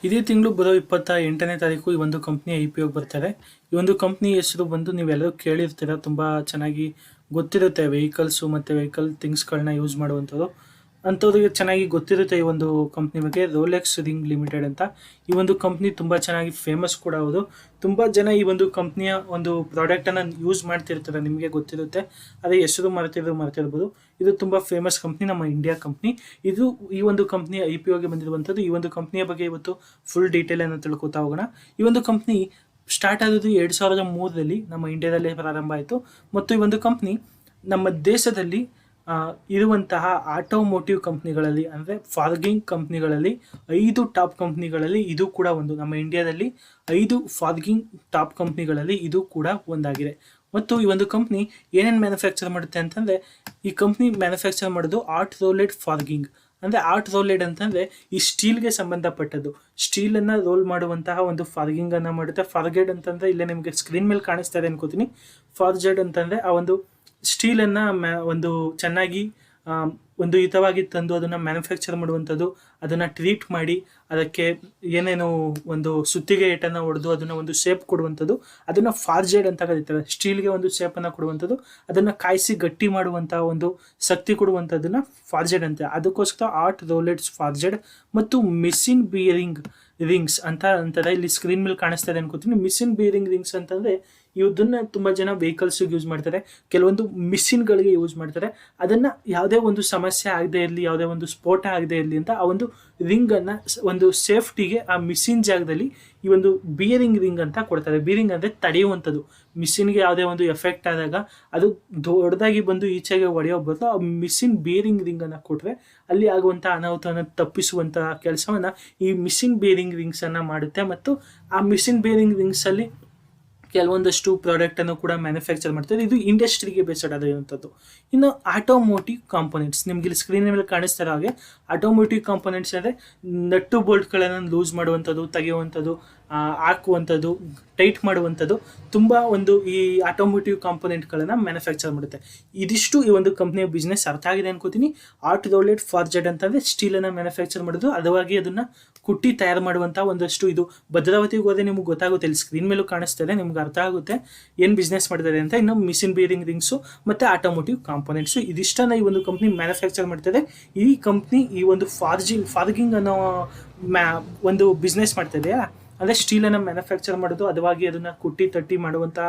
ಇದೇ ತಿಂಗಳು ಬರೋ 28ನೇ ತಾರೀಕು ಈ ಒಂದು ಕಂಪ್ನಿ IPO ಬರ್ತಾರೆ. ಈ ಒಂದು ಕಂಪ್ನಿ ಹೆಸರು ಬಂದು ನೀವೆಲ್ಲರೂ ಕೇಳಿರ್ತೀರ, ತುಂಬ ಚೆನ್ನಾಗಿ ಗೊತ್ತಿರುತ್ತೆ. ವೆಹಿಕಲ್ಸು ಮತ್ತು ವೆಹಿಕಲ್ ಥಿಂಗ್ಸ್ಗಳನ್ನ ಯೂಸ್ ಮಾಡುವಂಥದ್ದು ಅಂಥವ್ರಿಗೆ ಚೆನ್ನಾಗಿ ಗೊತ್ತಿರುತ್ತೆ ಈ ಒಂದು ಕಂಪ್ನಿ ಬಗ್ಗೆ. ರೋಲೆಕ್ಸ್ ರಿಂಗ್ ಲಿಮಿಟೆಡ್ ಅಂತ ಈ ಒಂದು ಕಂಪ್ನಿ ತುಂಬ ಚೆನ್ನಾಗಿ ಫೇಮಸ್ ಕೂಡ ಹೌದು. ತುಂಬ ಜನ ಈ ಒಂದು ಕಂಪ್ನಿಯ ಒಂದು ಪ್ರಾಡಕ್ಟನ್ನು ಯೂಸ್ ಮಾಡ್ತಿರ್ತಾರೆ, ನಿಮಗೆ ಗೊತ್ತಿರುತ್ತೆ. ಅದೇ ಹೆಸರು ಮರ್ತಿರ್ಬೋದು. ಇದು ತುಂಬ ಫೇಮಸ್ ಕಂಪ್ನಿ, ನಮ್ಮ ಇಂಡಿಯಾ ಕಂಪ್ನಿ. ಇದು ಈ ಒಂದು ಕಂಪ್ನಿ IPOಗೆ ಬಂದಿರುವಂಥದ್ದು. ಈ ಒಂದು ಕಂಪ್ನಿಯ ಬಗ್ಗೆ ಇವತ್ತು ಫುಲ್ ಡೀಟೇಲನ್ನು ತಿಳ್ಕೊತಾ ಹೋಗೋಣ. ಈ ಒಂದು ಕಂಪ್ನಿ ಸ್ಟಾರ್ಟ್ ಆಗೋದು 2003ರಲ್ಲಿ ನಮ್ಮ ಇಂಡಿಯಾದಲ್ಲೇ ಪ್ರಾರಂಭ ಆಯಿತು. ಮತ್ತು ಈ ಒಂದು ಕಂಪ್ನಿ ನಮ್ಮ ದೇಶದಲ್ಲಿ ಇರುವಂತಹ ಆಟೋಮೋಟಿವ್ ಕಂಪ್ನಿಗಳಲ್ಲಿ, ಅಂದರೆ ಫಾರ್ಗಿಂಗ್ ಕಂಪ್ನಿಗಳಲ್ಲಿ 5 ಟಾಪ್ ಕಂಪ್ನಿಗಳಲ್ಲಿ ಇದು ಕೂಡ ಒಂದು. ನಮ್ಮ ಇಂಡಿಯಾದಲ್ಲಿ 5 ಫಾರ್ಗಿಂಗ್ ಟಾಪ್ ಕಂಪ್ನಿಗಳಲ್ಲಿ ಇದು ಕೂಡ ಒಂದಾಗಿದೆ. ಮತ್ತು ಈ ಒಂದು ಕಂಪ್ನಿ ಏನೇನು ಮ್ಯಾನುಫ್ಯಾಕ್ಚರ್ ಮಾಡುತ್ತೆ ಅಂತಂದರೆ, ಈ ಕಂಪ್ನಿ ಮ್ಯಾನುಫ್ಯಾಕ್ಚರ್ ಮಾಡೋದು ಆರ್ಟ್ ರೋಲೆಡ್ ಫಾರ್ಗಿಂಗ್. ಅಂದರೆ ಆರ್ಟ್ ರೋಲೆಡ್ ಅಂತಂದರೆ ಈ ಸ್ಟೀಲ್ಗೆ ಸಂಬಂಧಪಟ್ಟದ್ದು. ಸ್ಟೀಲನ್ನು ರೋಲ್ ಮಾಡುವಂತಹ ಒಂದು ಫಾರ್ಗಿಂಗನ್ನು ಮಾಡುತ್ತೆ. ಫಾರ್ಗೆಡ್ ಅಂತಂದರೆ ಇಲ್ಲೇ ನಿಮಗೆ ಸ್ಕ್ರೀನ್ ಮೇಲೆ ಕಾಣಿಸ್ತಾ ಇದೆ ಅನ್ಕೋತೀನಿ. ಫಾರ್ಜೆಡ್ ಅಂತಂದರೆ ಆ ಒಂದು ಸ್ಟೀಲನ್ನು ಒಂದು ಚೆನ್ನಾಗಿ ಒಂದು ಹಿತವಾಗಿ ತಂದು ಅದನ್ನು ಮ್ಯಾನುಫ್ಯಾಕ್ಚರ್ ಮಾಡುವಂಥದ್ದು, ಅದನ್ನು ಟ್ರೀಟ್ ಮಾಡಿ ಅದಕ್ಕೆ ಏನೇನು ಒಂದು ಸುತ್ತಿಗೆ ಏಟನ್ನು ಹೊಡೆದು ಅದನ್ನು ಒಂದು ಶೇಪ್ ಕೊಡುವಂಥದ್ದು, ಅದನ್ನು ಫಾರ್ಜೆಡ್ ಅಂತ ಕರೀತಾರೆ. ಸ್ಟೀಲ್ಗೆ ಒಂದು ಶೇಪನ್ನು ಕೊಡುವಂಥದ್ದು, ಅದನ್ನು ಕಾಯಿಸಿ ಗಟ್ಟಿ ಮಾಡುವಂಥ ಒಂದು ಶಕ್ತಿ ಕೊಡುವಂಥದ್ದನ್ನು ಫಾರ್ಜೆಡ್ ಅಂತ. ಅದಕ್ಕೋಸ್ಕರ ಆರ್ಟ್ ರೋಲೆಡ್ಸ್ ಫಾರ್ಜೆಡ್. ಮತ್ತು ಮಿಷಿನ್ ಬಿಯರಿಂಗ್ ರಿಂಗ್ಸ್ ಅಂತ ಅಂತಾರೆ. ಇಲ್ಲಿ ಸ್ಕ್ರೀನ್ ಮೇಲೆ ಕಾಣಿಸ್ತಾ ಇದೆ ಅನ್ಕೋತೀನಿ. ಮಿಷಿನ್ ಬಿಯರಿಂಗ್ ರಿಂಗ್ಸ್ ಅಂತಂದರೆ ಇದನ್ನು ತುಂಬ ಜನ ವೆಹಿಕಲ್ಸಿಗೆ ಯೂಸ್ ಮಾಡ್ತಾರೆ, ಕೆಲವೊಂದು ಮಿಷಿನ್ಗಳಿಗೆ ಯೂಸ್ ಮಾಡ್ತಾರೆ. ಅದನ್ನು ಯಾವುದೇ ಒಂದು ಸಮಸ್ಯೆ ಆಗದೆ ಇರಲಿ, ಯಾವುದೇ ಒಂದು ಸ್ಫೋಟ ಆಗದೆ ಇರಲಿ ಅಂತ ಆ ಒಂದು ರಿಂಗನ್ನು ಒಂದು ಸೇಫ್ಟಿಗೆ ಆ ಮಿಷಿನ್ ಜಾಗದಲ್ಲಿ ಈ ಒಂದು ಬಿಯರಿಂಗ್ ರಿಂಗ್ ಅಂತ ಕೊಡ್ತಾರೆ. ಬಿಯರಿಂಗ್ ಅಂದರೆ ತಡೆಯುವಂಥದ್ದು. ಮಿಷಿನ್ಗೆ ಯಾವುದೇ ಒಂದು ಎಫೆಕ್ಟ್ ಆದಾಗ ಅದು ದೊಡ್ಡದಾಗಿ ಬಂದು ಈಚೆಗೆ ಹೊಡೆಯೋ ಬದಲು ಆ ಮಿಷಿನ್ ಬಿಯರಿಂಗ್ ರಿಂಗನ್ನು ಕೊಟ್ಟರೆ ಅಲ್ಲಿ ಆಗುವಂಥ ಅನಾಹುತವನ್ನು ತಪ್ಪಿಸುವಂಥ ಕೆಲಸವನ್ನು ಈ ಮಿಷಿನ್ ಬಿಯರಿಂಗ್ ರಿಂಗ್ಸನ್ನು ಮಾಡುತ್ತೆ. ಮತ್ತು ಆ ಮಿಷಿನ್ ಬಿಯರಿಂಗ್ ರಿಂಗ್ಸಲ್ಲಿ ಕೆಲವೊಂದಷ್ಟು ಪ್ರಾಡಕ್ಟನ್ನು ಕೂಡ ಮ್ಯಾನುಫ್ಯಾಕ್ಚರ್ ಮಾಡ್ತಾರೆ. ಇದು ಇಂಡಸ್ಟ್ರಿಗೆ ಬೇಸ್ಡ್ ಆಗಿರುವಂಥದ್ದು. ಇನ್ನು ಆಟೋಮೋಟಿವ್ ಕಾಂಪೊನೆಂಟ್ಸ್, ನಿಮ್ಗೆ ಇಲ್ಲಿ ಸ್ಕ್ರೀನ್ ಮೇಲೆ ಕಾಣಿಸ್ತಾ ಇರೋ ಹಾಗೆ ಆಟೋಮೋಟಿವ್ ಕಾಂಪೊನೆಂಟ್ಸ್ ಅಂದರೆ ನಟ್ಟು ಬೋಲ್ಟ್ಗಳನ್ನು ಲೂಸ್ ಮಾಡುವಂಥದ್ದು, ತೆಗೆಯುವಂಥದ್ದು, ಹಾಕುವಂಥದ್ದು, ಟೈಟ್ ಮಾಡುವಂಥದ್ದು, ತುಂಬ ಒಂದು ಈ ಆಟೋಮೋಟಿವ್ ಕಾಂಪೊನೆಂಟ್ಗಳನ್ನು ಮ್ಯಾನುಫ್ಯಾಕ್ಚರ್ ಮಾಡುತ್ತೆ. ಇದಿಷ್ಟು ಈ ಒಂದು ಕಂಪ್ನಿಯ ಬಿಸ್ನೆಸ್ ಅರ್ಥ ಆಗಿದೆ ಅನ್ಕೋತೀನಿ. ಆರ್ಟ್ ರೋಲೆಡ್ ಫಾರ್ಜೆಡ್ ಅಂತಂದರೆ ಸ್ಟೀಲನ್ನು ಮ್ಯಾನುಫ್ಯಾಕ್ಚರ್ ಮಾಡೋದು, ಅದವಾಗಿ ಅದನ್ನು ಕುಟ್ಟಿ ತಯಾರು ಮಾಡುವಂಥ ಒಂದಷ್ಟು. ಇದು ಭದ್ರಾವತಿಗೆ ಹೋದರೆ ನಿಮ್ಗೆ ಗೊತ್ತಾಗುತ್ತೆ, ಇಲ್ಲಿ ಸ್ಕ್ರೀನ್ ಮೇಲೂ ಕಾಣಿಸ್ತಾ ಇದೆ, ನಿಮ್ಗೆ ಅರ್ಥ ಆಗುತ್ತೆ ಏನು ಬಿಸ್ನೆಸ್ ಮಾಡ್ತಾರೆ ಅಂತ. ಇನ್ನು ಮಿಷಿನ್ ಬಿಯರಿಂಗ್ ರಿಂಗ್ಸು ಮತ್ತು ಆಟೋಮೋಟಿವ್ ಕಾಂಪೊನೆಂಟ್ಸು ಇದಿಷ್ಟನ್ನು ಈ ಒಂದು ಕಂಪ್ನಿ ಮ್ಯಾನುಫ್ಯಾಕ್ಚರ್ ಮಾಡ್ತದೆ. ಈ ಕಂಪ್ನಿ ಈ ಒಂದು ಫಾರ್ಗಿಂಗ್ ಅನ್ನೋ ಒಂದು ಬಿಸ್ನೆಸ್ ಮಾಡ್ತಿದೆಯಾ, ಅಂದರೆ ಸ್ಟೀಲನ್ನು ಮ್ಯಾನುಫ್ಯಾಕ್ಚರ್ ಮಾಡೋದು, ಅದವಾಗಿ ಅದನ್ನು ಕುಟ್ಟಿ ತಟ್ಟಿ ಮಾಡುವಂತಹ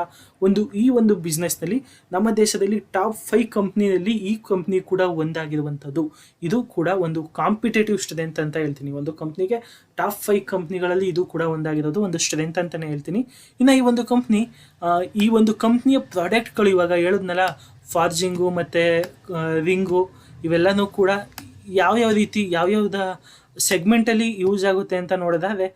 ಈ ಒಂದು ಬಿಸ್ನೆಸ್ನಲ್ಲಿ ನಮ್ಮ ದೇಶದಲ್ಲಿ ಟಾಪ್ 5 ಕಂಪ್ನಿಯಲ್ಲಿ ಈ ಕಂಪ್ನಿ ಕೂಡ ಒಂದಾಗಿರುವಂಥದ್ದು. ಇದು ಕೂಡ ಒಂದು ಕಾಂಪಿಟೇಟಿವ್ ಸ್ಟ್ರೆಂತ್ ಅಂತ ಹೇಳ್ತೀನಿ. ಒಂದು ಕಂಪ್ನಿಗೆ ಟಾಪ್ 5 ಕಂಪ್ನಿಗಳಲ್ಲಿ ಇದು ಕೂಡ ಒಂದಾಗಿರೋದು ಒಂದು ಸ್ಟ್ರೆಂತ್ ಅಂತಲೇ ಹೇಳ್ತೀನಿ. ಇನ್ನು ಈ ಒಂದು ಕಂಪ್ನಿಯ ಪ್ರಾಡಕ್ಟ್ಗಳು ಇವಾಗ ಹೇಳಿದ್ನಲ್ಲ, ಫಾರ್ಜಿಂಗು ಮತ್ತು ರಿಂಗು, ಇವೆಲ್ಲನೂ ಕೂಡ ಯಾವ್ಯಾವ ರೀತಿ ಯಾವ್ಯಾವ್ದ ಸೆಗ್ಮೆಂಟಲ್ಲಿ ಯೂಸ್ ಆಗುತ್ತೆ ಅಂತ ನೋಡೋದಾದರೆ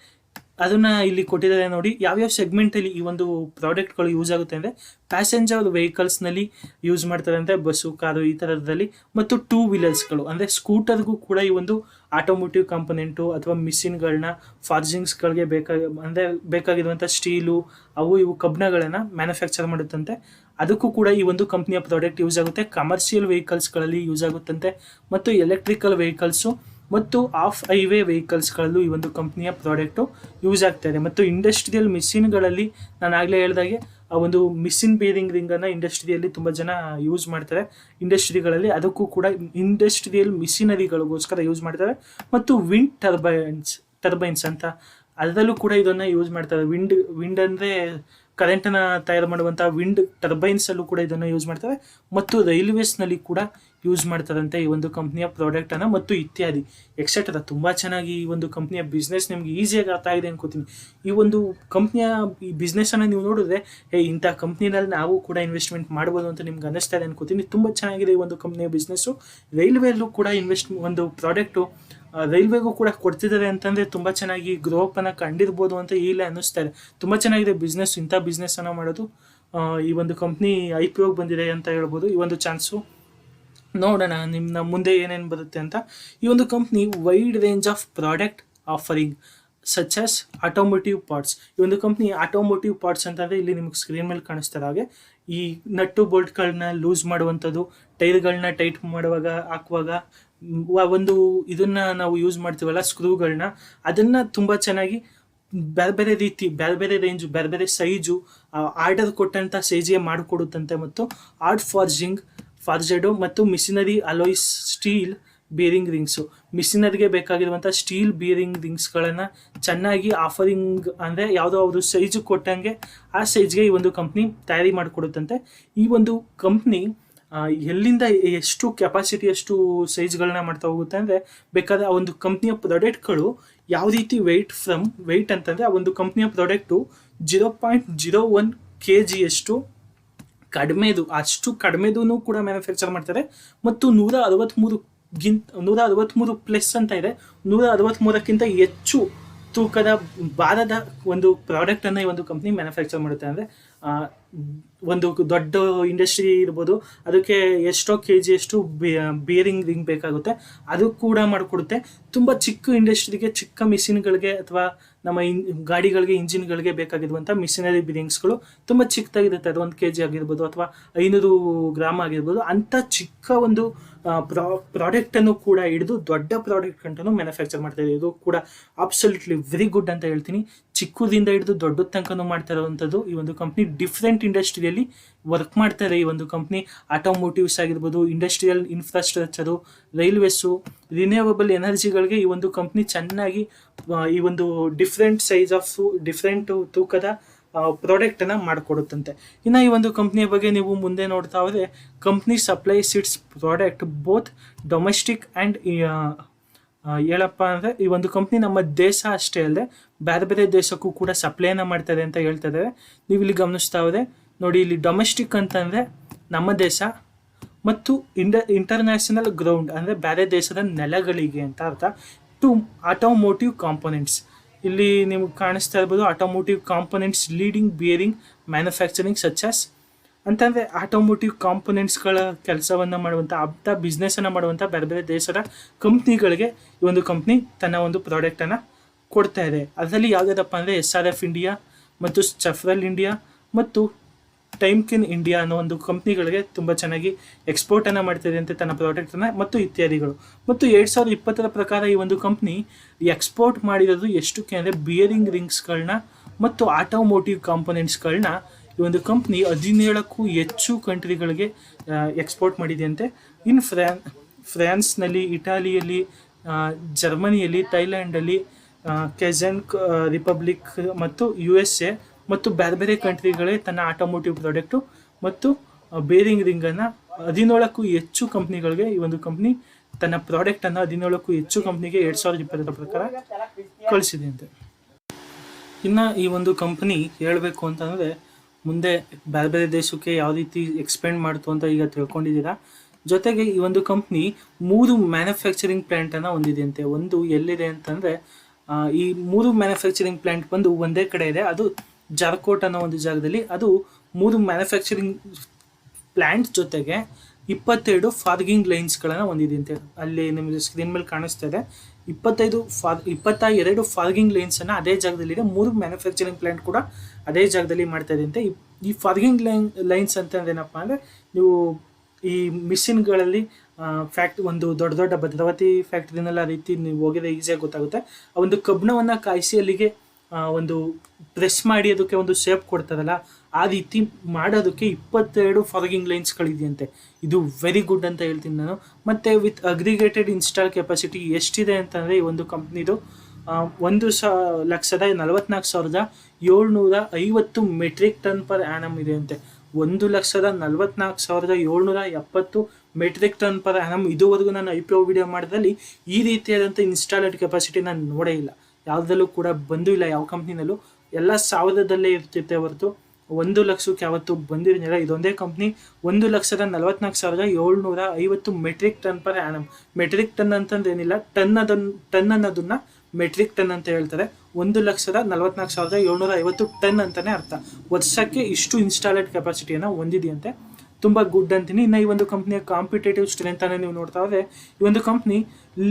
ಅದನ್ನು ಇಲ್ಲಿ ಕೊಟ್ಟಿದ್ದಾರೆ ನೋಡಿ. ಯಾವ್ಯಾವ ಸೆಗ್ಮೆಂಟಲ್ಲಿ ಈ ಒಂದು ಪ್ರಾಡಕ್ಟ್ಗಳು ಯೂಸ್ ಆಗುತ್ತೆ ಅಂದರೆ ಪ್ಯಾಸೆಂಜರ್ ವೆಹಿಕಲ್ಸ್ನಲ್ಲಿ ಯೂಸ್ ಮಾಡ್ತಾರೆ, ಅಂದರೆ ಬಸ್ಸು, ಕಾರು, ಈ ಥರದಲ್ಲಿ. ಮತ್ತು 2 ವೀಲರ್ಸ್ಗಳು ಅಂದರೆ ಸ್ಕೂಟರ್ಗೂ ಕೂಡ ಈ ಒಂದು ಆಟೋಮೋಟಿವ್ ಕಾಂಪೊನೆಂಟು ಅಥವಾ ಮಿಷಿನ್ಗಳನ್ನ ಫಾರ್ಜಿಂಗ್ಸ್ಗಳಿಗೆ ಬೇಕಾಗಿರುವಂಥ ಸ್ಟೀಲು, ಅವು ಇವು ಕಬ್ಬಿಣಗಳನ್ನು ಮ್ಯಾನುಫ್ಯಾಕ್ಚರ್ ಮಾಡುತ್ತಂತೆ. ಅದಕ್ಕೂ ಕೂಡ ಈ ಒಂದು ಕಂಪ್ನಿಯ ಪ್ರಾಡಕ್ಟ್ ಯೂಸ್ ಆಗುತ್ತೆ. ಕಮರ್ಷಿಯಲ್ ವೆಹಿಕಲ್ಸ್ಗಳಲ್ಲಿ ಯೂಸ್ ಆಗುತ್ತಂತೆ, ಮತ್ತು ಎಲೆಕ್ಟ್ರಿಕಲ್ ವೆಹಿಕಲ್ಸು ಮತ್ತು ಆಫ್ ಹೈವೇ ವೆಹಿಕಲ್ಸ್ಗಳಲ್ಲೂ ಈ ಒಂದು ಕಂಪ್ನಿಯ ಪ್ರಾಡಕ್ಟು ಯೂಸ್ ಆಗ್ತಾ ಇದೆ. ಮತ್ತು ಇಂಡಸ್ಟ್ರಿಯಲ್ ಮಿಷಿನ್ಗಳಲ್ಲಿ ನಾನು ಆಗಲೇ ಹೇಳಿದಾಗೆ ಆ ಒಂದು ಮಿಷಿನ್ ಬೇರಿಂಗ್ ರಿಂಗನ್ನು ಇಂಡಸ್ಟ್ರಿಯಲ್ಲಿ ತುಂಬ ಜನ ಯೂಸ್ ಮಾಡ್ತಾರೆ ಇಂಡಸ್ಟ್ರಿಗಳಲ್ಲಿ. ಅದಕ್ಕೂ ಕೂಡ ಇಂಡಸ್ಟ್ರಿಯಲ್ ಮಿಷಿನರಿಗಳಿಗೋಸ್ಕರ ಯೂಸ್ ಮಾಡ್ತಾರೆ. ಮತ್ತು ವಿಂಡ್ ಟರ್ಬೈನ್ಸ್ ಅಂತ ಅದರಲ್ಲೂ ಕೂಡ ಇದನ್ನು ಯೂಸ್ ಮಾಡ್ತಾರೆ. ವಿಂಡ್ ಅಂದರೆ ಕರೆಂಟನ್ನು ತಯಾರು ಮಾಡುವಂಥ ವಿಂಡ್ ಟರ್ಬೈನ್ಸಲ್ಲೂ ಕೂಡ ಇದನ್ನು ಯೂಸ್ ಮಾಡ್ತಾರೆ. ಮತ್ತು ರೈಲ್ವೇಸ್ನಲ್ಲಿ ಕೂಡ ಯೂಸ್ ಮಾಡ್ತಾರಂತೆ ಈ ಒಂದು ಕಂಪ್ನಿಯ ಪ್ರಾಡಕ್ಟನ್ನು, ಮತ್ತು ಇತ್ಯಾದಿ ಎಕ್ಸೆಟ್ರಾ. ತುಂಬ ಚೆನ್ನಾಗಿ ಈ ಒಂದು ಕಂಪ್ನಿಯ ಬಿಸ್ನೆಸ್ ನಿಮ್ಗೆ ಈಸಿಯಾಗಿ ಅರ್ಥ ಆಗಿದೆ ಅನ್ಕೋತೀನಿ. ಈ ಒಂದು ಕಂಪ್ನಿಯ ಈ ಬಿಸ್ನೆಸ್ಸನ್ನು ನೀವು ನೋಡಿದ್ರೆ ಇಂಥ ಕಂಪ್ನಿನಲ್ಲಿ ನಾವು ಕೂಡ ಇನ್ವೆಸ್ಟ್ಮೆಂಟ್ ಮಾಡ್ಬೋದು ಅಂತ ನಿಮ್ಗೆ ಅನ್ನಿಸ್ತಾ ಇದೆ ಅನ್ಕೋತೀನಿ. ತುಂಬ ಚೆನ್ನಾಗಿದೆ ಈ ಒಂದು ಕಂಪ್ನಿಯ ಬಿಸ್ನೆಸ್ಸು. ರೈಲ್ವೆಯಲ್ಲೂ ಕೂಡ ಒಂದು ಪ್ರಾಡಕ್ಟು ರೈಲ್ವೆಗೂ ಕೂಡ ಕೊಡ್ತಿದ್ದಾರೆ ಅಂತಂದರೆ ತುಂಬ ಚೆನ್ನಾಗಿ ಗ್ರೋಪನ್ನು ಕಂಡಿರ್ಬೋದು ಅಂತ ಈಗಲೇ ಅನ್ನಿಸ್ತಾ ಇದೆ. ತುಂಬ ಚೆನ್ನಾಗಿದೆ ಬಿಸ್ನೆಸ್. ಇಂಥ ಬಿಸ್ನೆಸ್ಸನ್ನು ಮಾಡೋದು ಈ ಒಂದು ಕಂಪ್ನಿ IPOಗೆ ಬಂದಿದೆ ಅಂತ ಹೇಳ್ಬೋದು. ಈ ಒಂದು ಚಾನ್ಸು ನೋಡೋಣ ನಿಮ್ಮ ಮುಂದೆ ಏನೇನು ಬರುತ್ತೆ ಅಂತ. ಈ ಒಂದು company wide range of product offering such as automotive parts. ಈ ಒಂದು ಕಂಪ್ನಿ ಆಟೋಮೋಟಿವ್ ಪಾರ್ಟ್ಸ್ ಅಂತಂದರೆ ಇಲ್ಲಿ ನಿಮ್ಗೆ ಸ್ಕ್ರೀನ್ ಮೇಲೆ ಕಾಣಿಸ್ತಾರೆ ಹಾಗೆ ಈ ನಟ್ಟು ಬೋಲ್ಟ್ಗಳನ್ನ ಲೂಸ್ ಮಾಡುವಂಥದ್ದು, ಟೈರ್ಗಳನ್ನ ಟೈಟ್ ಮಾಡುವಾಗ ಹಾಕುವಾಗ ಒಂದು ಇದನ್ನ ನಾವು ಯೂಸ್ ಮಾಡ್ತೀವಲ್ಲ ಸ್ಕ್ರೂಗಳನ್ನ, ಅದನ್ನ ತುಂಬಾ ಚೆನ್ನಾಗಿ ಬೇರೆ ಬೇರೆ ರೀತಿ, ಬೇರೆ ಬೇರೆ ರೇಂಜು, ಬೇರೆ ಬೇರೆ ಸೈಜು, ಆರ್ಡರ್ ಕೊಟ್ಟಂತ ಸೈಜ್ಗೆ ಮಾಡಿಕೊಡುತ್ತಂತೆ. ಮತ್ತು ಆರ್ಟ್ ಫಾರ್ಜೆಡೋ ಮತ್ತು machinery alloys steel bearing rings, ಮಿಷಿನರಿಗೆ ಬೇಕಾಗಿರುವಂಥ ಸ್ಟೀಲ್ ಬೇರಿಂಗ್ ರಿಂಗ್ಸ್ಗಳನ್ನು ಚೆನ್ನಾಗಿ ಆಫರಿಂಗ್, ಅಂದರೆ ಯಾವುದೋ ಅವರು ಸೈಜ್ ಕೊಟ್ಟಂಗೆ ಆ ಸೈಜ್ಗೆ ಈ ಒಂದು ಕಂಪ್ನಿ ತಯಾರಿ ಮಾಡಿಕೊಡುತ್ತಂತೆ. ಈ ಒಂದು ಕಂಪ್ನಿ ಎಲ್ಲಿಂದ ಎಷ್ಟು ಕೆಪಾಸಿಟಿ, ಎಷ್ಟು ಸೈಜ್ಗಳನ್ನ ಮಾಡ್ತಾ ಹೋಗುತ್ತೆ ಅಂದರೆ, ಬೇಕಾದ್ರೆ ಆ ಒಂದು ಕಂಪ್ನಿಯ ಪ್ರಾಡಕ್ಟ್ಗಳು ಯಾವ ರೀತಿ ವೆಯ್ಟ್ ಅಂತಂದರೆ, ಆ ಒಂದು ಕಂಪ್ನಿಯ ಪ್ರಾಡಕ್ಟು 0.01 kg ಅಷ್ಟು ಕಡಿಮೆದು, ಅಷ್ಟು ಕಡಿಮೆದೂ ಕೂಡ ಮ್ಯಾನುಫ್ಯಾಕ್ಚರ್ ಮಾಡ್ತಾರೆ. ಮತ್ತು 163 ಪ್ಲಸ್ ಅಂತ ಇದೆ, 163ಕ್ಕಿಂತ ಹೆಚ್ಚು ತೂಕದ ಭಾರದ ಒಂದು ಪ್ರಾಡಕ್ಟನ್ನು ಈ ಒಂದು ಕಂಪ್ನಿ ಮ್ಯಾನುಫ್ಯಾಕ್ಚರ್ ಮಾಡುತ್ತೆ. ಅಂದರೆ ಒಂದು ದೊಡ್ಡ ಇಂಡಸ್ಟ್ರಿ ಇರ್ಬೋದು, ಅದಕ್ಕೆ ಎಷ್ಟೋ KG ಅಷ್ಟು ಬೇರಿಂಗ್ ರಿಂಗ್ ಬೇಕಾಗುತ್ತೆ, ಅದು ಕೂಡ ಮಾಡಿಕೊಡುತ್ತೆ. ತುಂಬ ಚಿಕ್ಕ ಇಂಡಸ್ಟ್ರಿಗೆ, ಚಿಕ್ಕ ಮಿಷಿನ್ಗಳಿಗೆ ಅಥವಾ ನಮ್ಮ ಗಾಡಿಗಳಿಗೆ, ಇಂಜಿನ್ಗಳಿಗೆ ಬೇಕಾಗಿರುವಂಥ ಮಿಷಿನರಿ ಬೇರಿಂಗ್ಸ್ಗಳು ತುಂಬ ಚಿಕ್ಕದಾಗಿರುತ್ತೆ. ಅದು 1 kg ಆಗಿರ್ಬೋದು ಅಥವಾ 500 ಗ್ರಾಮ್ ಆಗಿರ್ಬೋದು. ಅಂಥ ಚಿಕ್ಕ ಒಂದು ಪ್ರಾಡಕ್ಟನ್ನು ಕೂಡ ಹಿಡಿದು ದೊಡ್ಡ ಪ್ರಾಡಕ್ಟ್ ಗಂಟನೂ ಮ್ಯಾನುಫ್ಯಾಕ್ಚರ್ ಮಾಡ್ತಾ ಇದೆ. ಇದು ಕೂಡ ಅಬ್ಸಲ್ಯೂಟ್ಲಿ ವೆರಿ ಗುಡ್ ಅಂತ ಹೇಳ್ತೀನಿ. ಚಿಕ್ಕದಿಂದ ಹಿಡಿದು ದೊಡ್ಡ ತನಕನೂ ಮಾಡ್ತಾ ಇರುವಂಥದ್ದು ಈ ಒಂದು ಕಂಪ್ನಿ. ಡಿಫ್ರೆಂಟ್ ಇಂಡಸ್ಟ್ರಿಯಲ್ಲಿ ವರ್ಕ್ ಮಾಡ್ತಾರೆ ಈ ಒಂದು ಕಂಪ್ನಿ. ಆಟೋಮೋಟಿವ್ಸ್ ಆಗಿರ್ಬೋದು, ಇಂಡಸ್ಟ್ರಿಯಲ್ ಇನ್ಫ್ರಾಸ್ಟ್ರಕ್ಚರು, ರೈಲ್ವೇಸು, ರಿನ್ಯೂವಬಲ್ ಎನರ್ಜಿಗಳಿಗೆ ಈ ಒಂದು ಕಂಪ್ನಿ ಚೆನ್ನಾಗಿ ಈ ಒಂದು ಡಿಫ್ರೆಂಟ್ ಡಿಫ್ರೆಂಟ್ ತೂಕದ ಪ್ರಾಡಕ್ಟನ್ನು ಮಾಡಿಕೊಡುತ್ತಂತೆ. ಇನ್ನು ಈ ಒಂದು ಕಂಪ್ನಿಯ ಬಗ್ಗೆ ನೀವು ಮುಂದೆ ನೋಡ್ತಾ ಹೋದರೆ, company supplies it's product both domestic and ಹೇಳಪ್ಪ ಅಂದರೆ, ಈ ಒಂದು ಕಂಪ್ನಿ ನಮ್ಮ ದೇಶ ಅಷ್ಟೇ ಅಲ್ಲದೆ ಬೇರೆ ಬೇರೆ ದೇಶಕ್ಕೂ ಕೂಡ ಸಪ್ಲೈನ ಮಾಡ್ತಾರೆ ಅಂತ ಹೇಳ್ತಾ ಇದ್ದಾರೆ. ನೀವು ಇಲ್ಲಿ ಗಮನಿಸ್ತಾ ಹೋದರೆ ನೋಡಿ, ಇಲ್ಲಿ ಡೊಮೆಸ್ಟಿಕ್ ಅಂತಂದರೆ ನಮ್ಮ ದೇಶ, ಮತ್ತು ಇಂಟರ್ನ್ಯಾಷನಲ್ ಗ್ರೌಂಡ್ ಅಂದರೆ ಬೇರೆ ದೇಶದ ನೆಲಗಳಿಗೆ ಅಂತ ಅರ್ಥ. ಟು ಆಟೋಮೋಟಿವ್ ಕಾಂಪೊನೆಂಟ್ಸ್, ಇಲ್ಲಿ ನಿಮ್ಗೆ ಕಾಣಿಸ್ತಾ ಇರ್ಬೋದು, automotive components leading bearing manufacturing such as ಅಂತಂದರೆ, ಆಟೋಮೋಟಿವ್ ಕಾಂಪೊನೆಂಟ್ಸ್ಗಳ ಕೆಲಸವನ್ನು ಮಾಡುವಂಥ, ಬಿಸ್ನೆಸ್ಸನ್ನು ಮಾಡುವಂಥ ಬೇರೆ ಬೇರೆ ದೇಶದ ಕಂಪ್ನಿಗಳಿಗೆ ಈ ಒಂದು ಕಂಪ್ನಿ ತನ್ನ ಒಂದು ಪ್ರಾಡಕ್ಟನ್ನು ಕೊಡ್ತಾ ಇದೆ. ಅದರಲ್ಲಿ ಯಾವುದಾದಪ್ಪ ಅಂದರೆ SRF ಇಂಡಿಯಾ ಮತ್ತು ಸ್ಟಫ್ರಲ್ ಇಂಡಿಯಾ ಮತ್ತು ಟೈಮ್ಕಿನ್ ಇಂಡಿಯಾ ಅನ್ನೋ ಒಂದು ಕಂಪ್ನಿಗಳಿಗೆ ತುಂಬ ಚೆನ್ನಾಗಿ ಎಕ್ಸ್ಪೋರ್ಟನ್ನು ಮಾಡ್ತಿದೆ ಅಂತ ತನ್ನ ಪ್ರಾಡಕ್ಟನ್ನು, ಮತ್ತು ಇತ್ಯಾದಿಗಳು. ಮತ್ತು 2020 ಪ್ರಕಾರ ಈ ಒಂದು ಕಂಪ್ನಿ ಎಕ್ಸ್ಪೋರ್ಟ್ ಮಾಡಿರೋದು ಎಷ್ಟಕ್ಕೆ ಅಂದರೆ, ಬಿಯರಿಂಗ್ ರಿಂಗ್ಸ್ಗಳನ್ನ ಮತ್ತು ಆಟೋಮೋಟಿವ್ ಕಾಂಪೊನೆಂಟ್ಸ್ಗಳನ್ನ ಈ ಒಂದು ಕಂಪ್ನಿ 17ಕ್ಕೂ ಹೆಚ್ಚು ಕಂಟ್ರಿಗಳಿಗೆ ಎಕ್ಸ್ಪೋರ್ಟ್ ಮಾಡಿದೆಯಂತೆ. ಫ್ರಾನ್ಸ್ನಲ್ಲಿ, ಇಟಾಲಿಯಲ್ಲಿ, ಜರ್ಮನಿಯಲ್ಲಿ, ಥೈಲ್ಯಾಂಡಲ್ಲಿ, ಕೆಜೆಕ್ ರಿಪಬ್ಲಿಕ್ ಮತ್ತು USA ಮತ್ತು ಬೇರೆ ಬೇರೆ ಕಂಟ್ರಿಗಳೇ ತನ್ನ ಆಟೋಮೋಟಿವ್ ಪ್ರಾಡಕ್ಟು ಮತ್ತು ಬೇರಿಂಗ್ ರಿಂಗನ್ನು 17ಕ್ಕೂ ಹೆಚ್ಚು ಕಂಪ್ನಿಗಳಿಗೆ ಈ ಒಂದು ಕಂಪ್ನಿ ತನ್ನ ಪ್ರಾಡಕ್ಟನ್ನು 17ಕ್ಕೂ ಹೆಚ್ಚು ಕಂಪ್ನಿಗೆ 2020 ಪ್ರಕಾರ ಕಳಿಸಿದೆ ಅಂತೆ. ಇನ್ನು ಈ ಒಂದು ಕಂಪ್ನಿ ಹೇಳಬೇಕು ಅಂತಂದರೆ, ಮುಂದೆ ಬೇರೆ ಬೇರೆ ದೇಶಕ್ಕೆ ಯಾವ ರೀತಿ ಎಕ್ಸ್ಪೆಂಡ್ ಮಾಡ್ತು ಅಂತ ಈಗ ತಿಳ್ಕೊಂಡಿದ್ದೀರಾ. ಜೊತೆಗೆ ಈ ಒಂದು ಕಂಪ್ನಿ 3 ಮ್ಯಾನುಫ್ಯಾಕ್ಚರಿಂಗ್ ಪ್ಲ್ಯಾಂಟನ್ನು ಹೊಂದಿದೆಯಂತೆ. ಒಂದು ಎಲ್ಲಿದೆ ಅಂತಂದರೆ, ಈ 3 ಮ್ಯಾನುಫ್ಯಾಕ್ಚರಿಂಗ್ ಪ್ಲ್ಯಾಂಟ್ ಬಂದು ಒಂದೇ ಕಡೆ ಇದೆ, ಅದು ಜಾರ್ಕೋಟ್ ಅನ್ನೋ ಒಂದು ಜಾಗದಲ್ಲಿ. ಅದು 3 ಮ್ಯಾನುಫ್ಯಾಕ್ಚರಿಂಗ್ ಪ್ಲ್ಯಾಂಟ್ ಜೊತೆಗೆ 22 ಫಾರ್ಗಿಂಗ್ ಲೈನ್ಸ್ಗಳನ್ನು ಹೊಂದಿದೆಯಂತೆ. ಅಲ್ಲಿ ನಿಮಗೆ ಸ್ಕ್ರೀನ್ ಮೇಲೆ ಕಾಣಿಸ್ತಾ ಇದೆ, 22 ಫಾರ್ಗಿಂಗ್ ಲೈನ್ಸನ್ನು ಅದೇ ಜಾಗದಲ್ಲಿದೆ. 3 ಮ್ಯಾನುಫ್ಯಾಕ್ಚರಿಂಗ್ ಪ್ಲ್ಯಾಂಟ್ ಕೂಡ ಅದೇ ಜಾಗದಲ್ಲಿ ಮಾಡ್ತಾ ಇದೆಯಂತೆ. ಈ ಫಾರ್ಗಿಂಗ್ ಲೈನ್ಸ್ ಅಂತಂದ್ರೆ ಏನಪ್ಪ ಅಂದರೆ, ನೀವು ಈ ಮಿಷಿನ್ಗಳಲ್ಲಿ ಒಂದು ದೊಡ್ಡ ದೊಡ್ಡ ಭದ್ರಾವತಿ ಫ್ಯಾಕ್ಟ್ರಿನೆಲ್ಲ ರೀತಿ ನೀವು ಹೋಗಿದ್ರೆ ಈಸಿಯಾಗಿ ಗೊತ್ತಾಗುತ್ತೆ. ಆ ಒಂದು ಕಬ್ಬಿಣವನ್ನು ಕಾಯಿಸಿ ಅಲ್ಲಿಗೆ ಒಂದು ಪ್ರೆಸ್ ಮಾಡಿ ಅದಕ್ಕೆ ಒಂದು ಶೇಪ್ ಕೊಡ್ತಾರಲ್ಲ, ಆ ರೀತಿ ಮಾಡೋದಕ್ಕೆ 22 ಫಾರ್ಗಿಂಗ್ ಲೈನ್ಸ್ಗಳಿದೆಯಂತೆ. ಇದು ವೆರಿ ಗುಡ್ ಅಂತ ಹೇಳ್ತೀನಿ ನಾನು. ಮತ್ತು ವಿತ್ ಅಗ್ರಿಗೇಟೆಡ್ ಇನ್ಸ್ಟಾಲ್ ಕೆಪಾಸಿಟಿ ಎಷ್ಟಿದೆ ಅಂತಂದರೆ, ಈ ಒಂದು ಕಂಪ್ನಿದು 1,44,750 ಮೆಟ್ರಿಕ್ ಟನ್ ಪರ್ ಆ್ಯನಮ್ ಇದೆ ಅಂತೆ. 1,44,770 ಮೆಟ್ರಿಕ್ ಟನ್ ಪರ್ ಆ್ಯನಮ್. ಇದುವರೆಗೂ ನಾನು IPO ವಿಡಿಯೋ ಮಾಡಿದಲ್ಲಿ ಈ ರೀತಿಯಾದಂಥ ಇನ್ಸ್ಟಾಲ್ಡ್ ಕೆಪಾಸಿಟಿ ನಾನು ನೋಡೇ ಇಲ್ಲ, ಯಾವುದರಲ್ಲೂ ಕೂಡ ಬಂದೂ ಇಲ್ಲ. ಯಾವ ಕಂಪ್ನಿನಲ್ಲೂ ಎಲ್ಲ 1000ದಲ್ಲೇ ಇರ್ತಿತ್ತೆ ಹೊರತು 1 ಲಕ್ಷಕ್ಕೆ ಯಾವತ್ತು ಬಂದಿರಲಿಲ್ಲ. ಇದೊಂದೇ company 1,44,750 metric ton per annum. Metric ton ಅಂತಂದ್ರೆ ಏನಿಲ್ಲ, ಟನ್ ಅನ್ನೋದನ್ನ ಮೆಟ್ರಿಕ್ ಟನ್ ಅಂತ ಹೇಳ್ತಾರೆ. 1,44,750 ಟನ್ ಅಂತಾನೆ ಅರ್ಥ. ವರ್ಷಕ್ಕೆ ಇಷ್ಟು ಇನ್ಸ್ಟಾಲೆಡ್ ಕೆಪಾಸಿಟಿಯನ್ನು ಹೊಂದಿದೆಯಂತೆ. ತುಂಬ ಗುಡ್ ಅಂತೀನಿ. ಇನ್ನು ಈ ಒಂದು ಕಂಪ್ನಿಯ ಕಾಂಪಿಟೇಟಿವ್ ಸ್ಟ್ರೆಂತ್ ಅನ್ನು ನೀವು ನೋಡ್ತಾ ಹೋದರೆ, ಈ ಒಂದು ಕಂಪ್ನಿ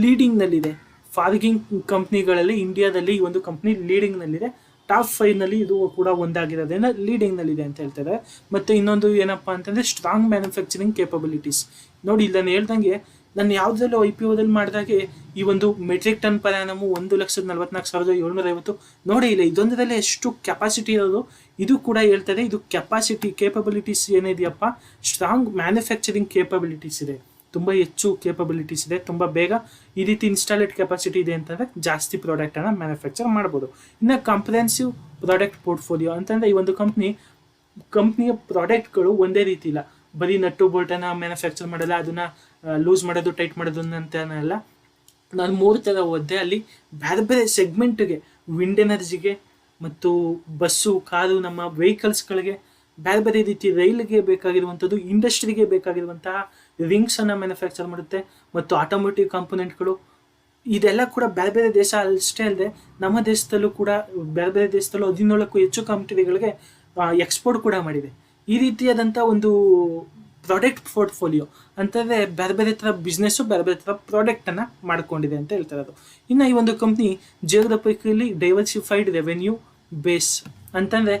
ಲೀಡಿಂಗ್ನಲ್ಲಿದೆ. ಫಾರ್ಗಿಂಗ್ ಕಂಪ್ನಿಗಳಲ್ಲಿ ಇಂಡಿಯಾದಲ್ಲಿ ಈ ಒಂದು ಕಂಪ್ನಿ ಲೀಡಿಂಗ್ನಲ್ಲಿದೆ. ಟಾಪ್ 5ನಲ್ಲಿ ಇದು ಕೂಡ ಒಂದಾಗಿರೋದ್ರಿಂದ ಲೀಡಿಂಗ್ನಲ್ಲಿದೆ ಅಂತ ಹೇಳ್ತಾರೆ. ಮತ್ತು ಇನ್ನೊಂದು ಏನಪ್ಪ ಅಂತಂದರೆ, ಸ್ಟ್ರಾಂಗ್ ಮ್ಯಾನುಫ್ಯಾಕ್ಚರಿಂಗ್ ಕೇಪಬಿಲಿಟೀಸ್. ನೋಡಿ, ಇಲ್ಲಿ ನಾನು ಹೇಳ್ದಂಗೆ ನಾನು ಯಾವುದ್ರಲ್ಲೂ IPOದಲ್ಲಿ ಮಾಡಿದಾಗೆ ಈ ಒಂದು ಮೆಟ್ರಿಕ್ ಟನ್ ಪ್ರಯಾಣವು 1,44,750 ನೋಡೇ ಇಲ್ಲ. ಇದೊಂದರಲ್ಲೇ ಎಷ್ಟು ಕೆಪಾಸಿಟಿ ಇರೋದು ಇದು ಕೂಡ ಹೇಳ್ತದೆ. ಇದು ಕೆಪಾಸಿಟಿ ಕೇಪಬಿಲಿಟೀಸ್ ಏನಿದೆಯಪ್ಪ, ಸ್ಟ್ರಾಂಗ್ ಮ್ಯಾನುಫ್ಯಾಕ್ಚರಿಂಗ್ ಕೇಪಬಿಲಿಟೀಸ್ ಇದೆ, ತುಂಬ ಹೆಚ್ಚು ಕೇಪಬಿಲಿಟೀಸ್ ಇದೆ, ತುಂಬ ಬೇಗ ಈ ರೀತಿ ಇನ್ಸ್ಟಾಲೇಟ್ ಕೆಪಾಸಿಟಿ ಇದೆ ಅಂತಂದರೆ ಜಾಸ್ತಿ ಪ್ರಾಡಕ್ಟನ್ನು ಮ್ಯಾನುಫ್ಯಾಕ್ಚರ್ ಮಾಡ್ಬೋದು. ಇನ್ನು ಕಾಂಪ್ರಿಹೆನ್ಸಿವ್ ಪ್ರಾಡಕ್ಟ್ ಪೋರ್ಟ್ಫೋಲಿಯೋ ಅಂತಂದರೆ ಈ ಒಂದು ಕಂಪ್ನಿಯ ಪ್ರಾಡಕ್ಟ್ಗಳು ಒಂದೇ ರೀತಿ ಇಲ್ಲ. ಬರೀ ನಟ್ಟು ಬೋಲ್ಟನ್ನು ಮ್ಯಾನುಫ್ಯಾಕ್ಚರ್ ಮಾಡಲ್ಲ, ಅದನ್ನು ಲೂಸ್ ಮಾಡೋದು ಟೈಟ್ ಮಾಡೋದು ಅಂತಲ್ಲ. ನಾನು 3 ಥರ ಓದಿದೆ. ಅಲ್ಲಿ ಬೇರೆ ಬೇರೆ ಸೆಗ್ಮೆಂಟ್ಗೆ, ವಿಂಡ್ ಎನರ್ಜಿಗೆ ಮತ್ತು ಬಸ್ಸು, ಕಾರು, ನಮ್ಮ ವೆಹಿಕಲ್ಸ್ಗಳಿಗೆ, ಬೇರೆ ಬೇರೆ ರೀತಿ ರೈಲಿಗೆ ಬೇಕಾಗಿರುವಂಥದ್ದು, ಇಂಡಸ್ಟ್ರಿಗೆ ಬೇಕಾಗಿರುವಂತಹ ರಿಂಗ್ಸನ್ನು ಮ್ಯಾನುಫ್ಯಾಕ್ಚರ್ ಮಾಡುತ್ತೆ. ಮತ್ತು ಆಟೋಮೋಟಿವ್ ಕಾಂಪೊನೆಂಟ್ಗಳು, ಇದೆಲ್ಲ ಕೂಡ ಬೇರೆ ಬೇರೆ ದೇಶ ಅಷ್ಟೇ ಅಲ್ಲದೆ ನಮ್ಮ ದೇಶದಲ್ಲೂ ಕೂಡ ಬೇರೆ ಬೇರೆ ದೇಶದಲ್ಲೂ 17ಕ್ಕೂ ಹೆಚ್ಚು ಕಂಪ್ನಿಗಳಿಗೆ ಎಕ್ಸ್ಪೋರ್ಟ್ ಕೂಡ ಮಾಡಿದೆ. ಈ ರೀತಿಯಾದಂಥ ಒಂದು ಪ್ರಾಡಕ್ಟ್ ಪೋರ್ಟ್ಫೋಲಿಯೋ ಅಂತಂದರೆ ಬೇರೆ ಬೇರೆ ಥರ ಬಿಸ್ನೆಸ್ಸು, ಬೇರೆ ಬೇರೆ ಥರ ಪ್ರಾಡಕ್ಟನ್ನು ಮಾಡ್ಕೊಂಡಿದೆ ಅಂತ ಹೇಳ್ತಾರೆ ಅದು. ಇನ್ನು ಈ ಒಂದು company geographically diversified revenue base ಅಂತಂದರೆ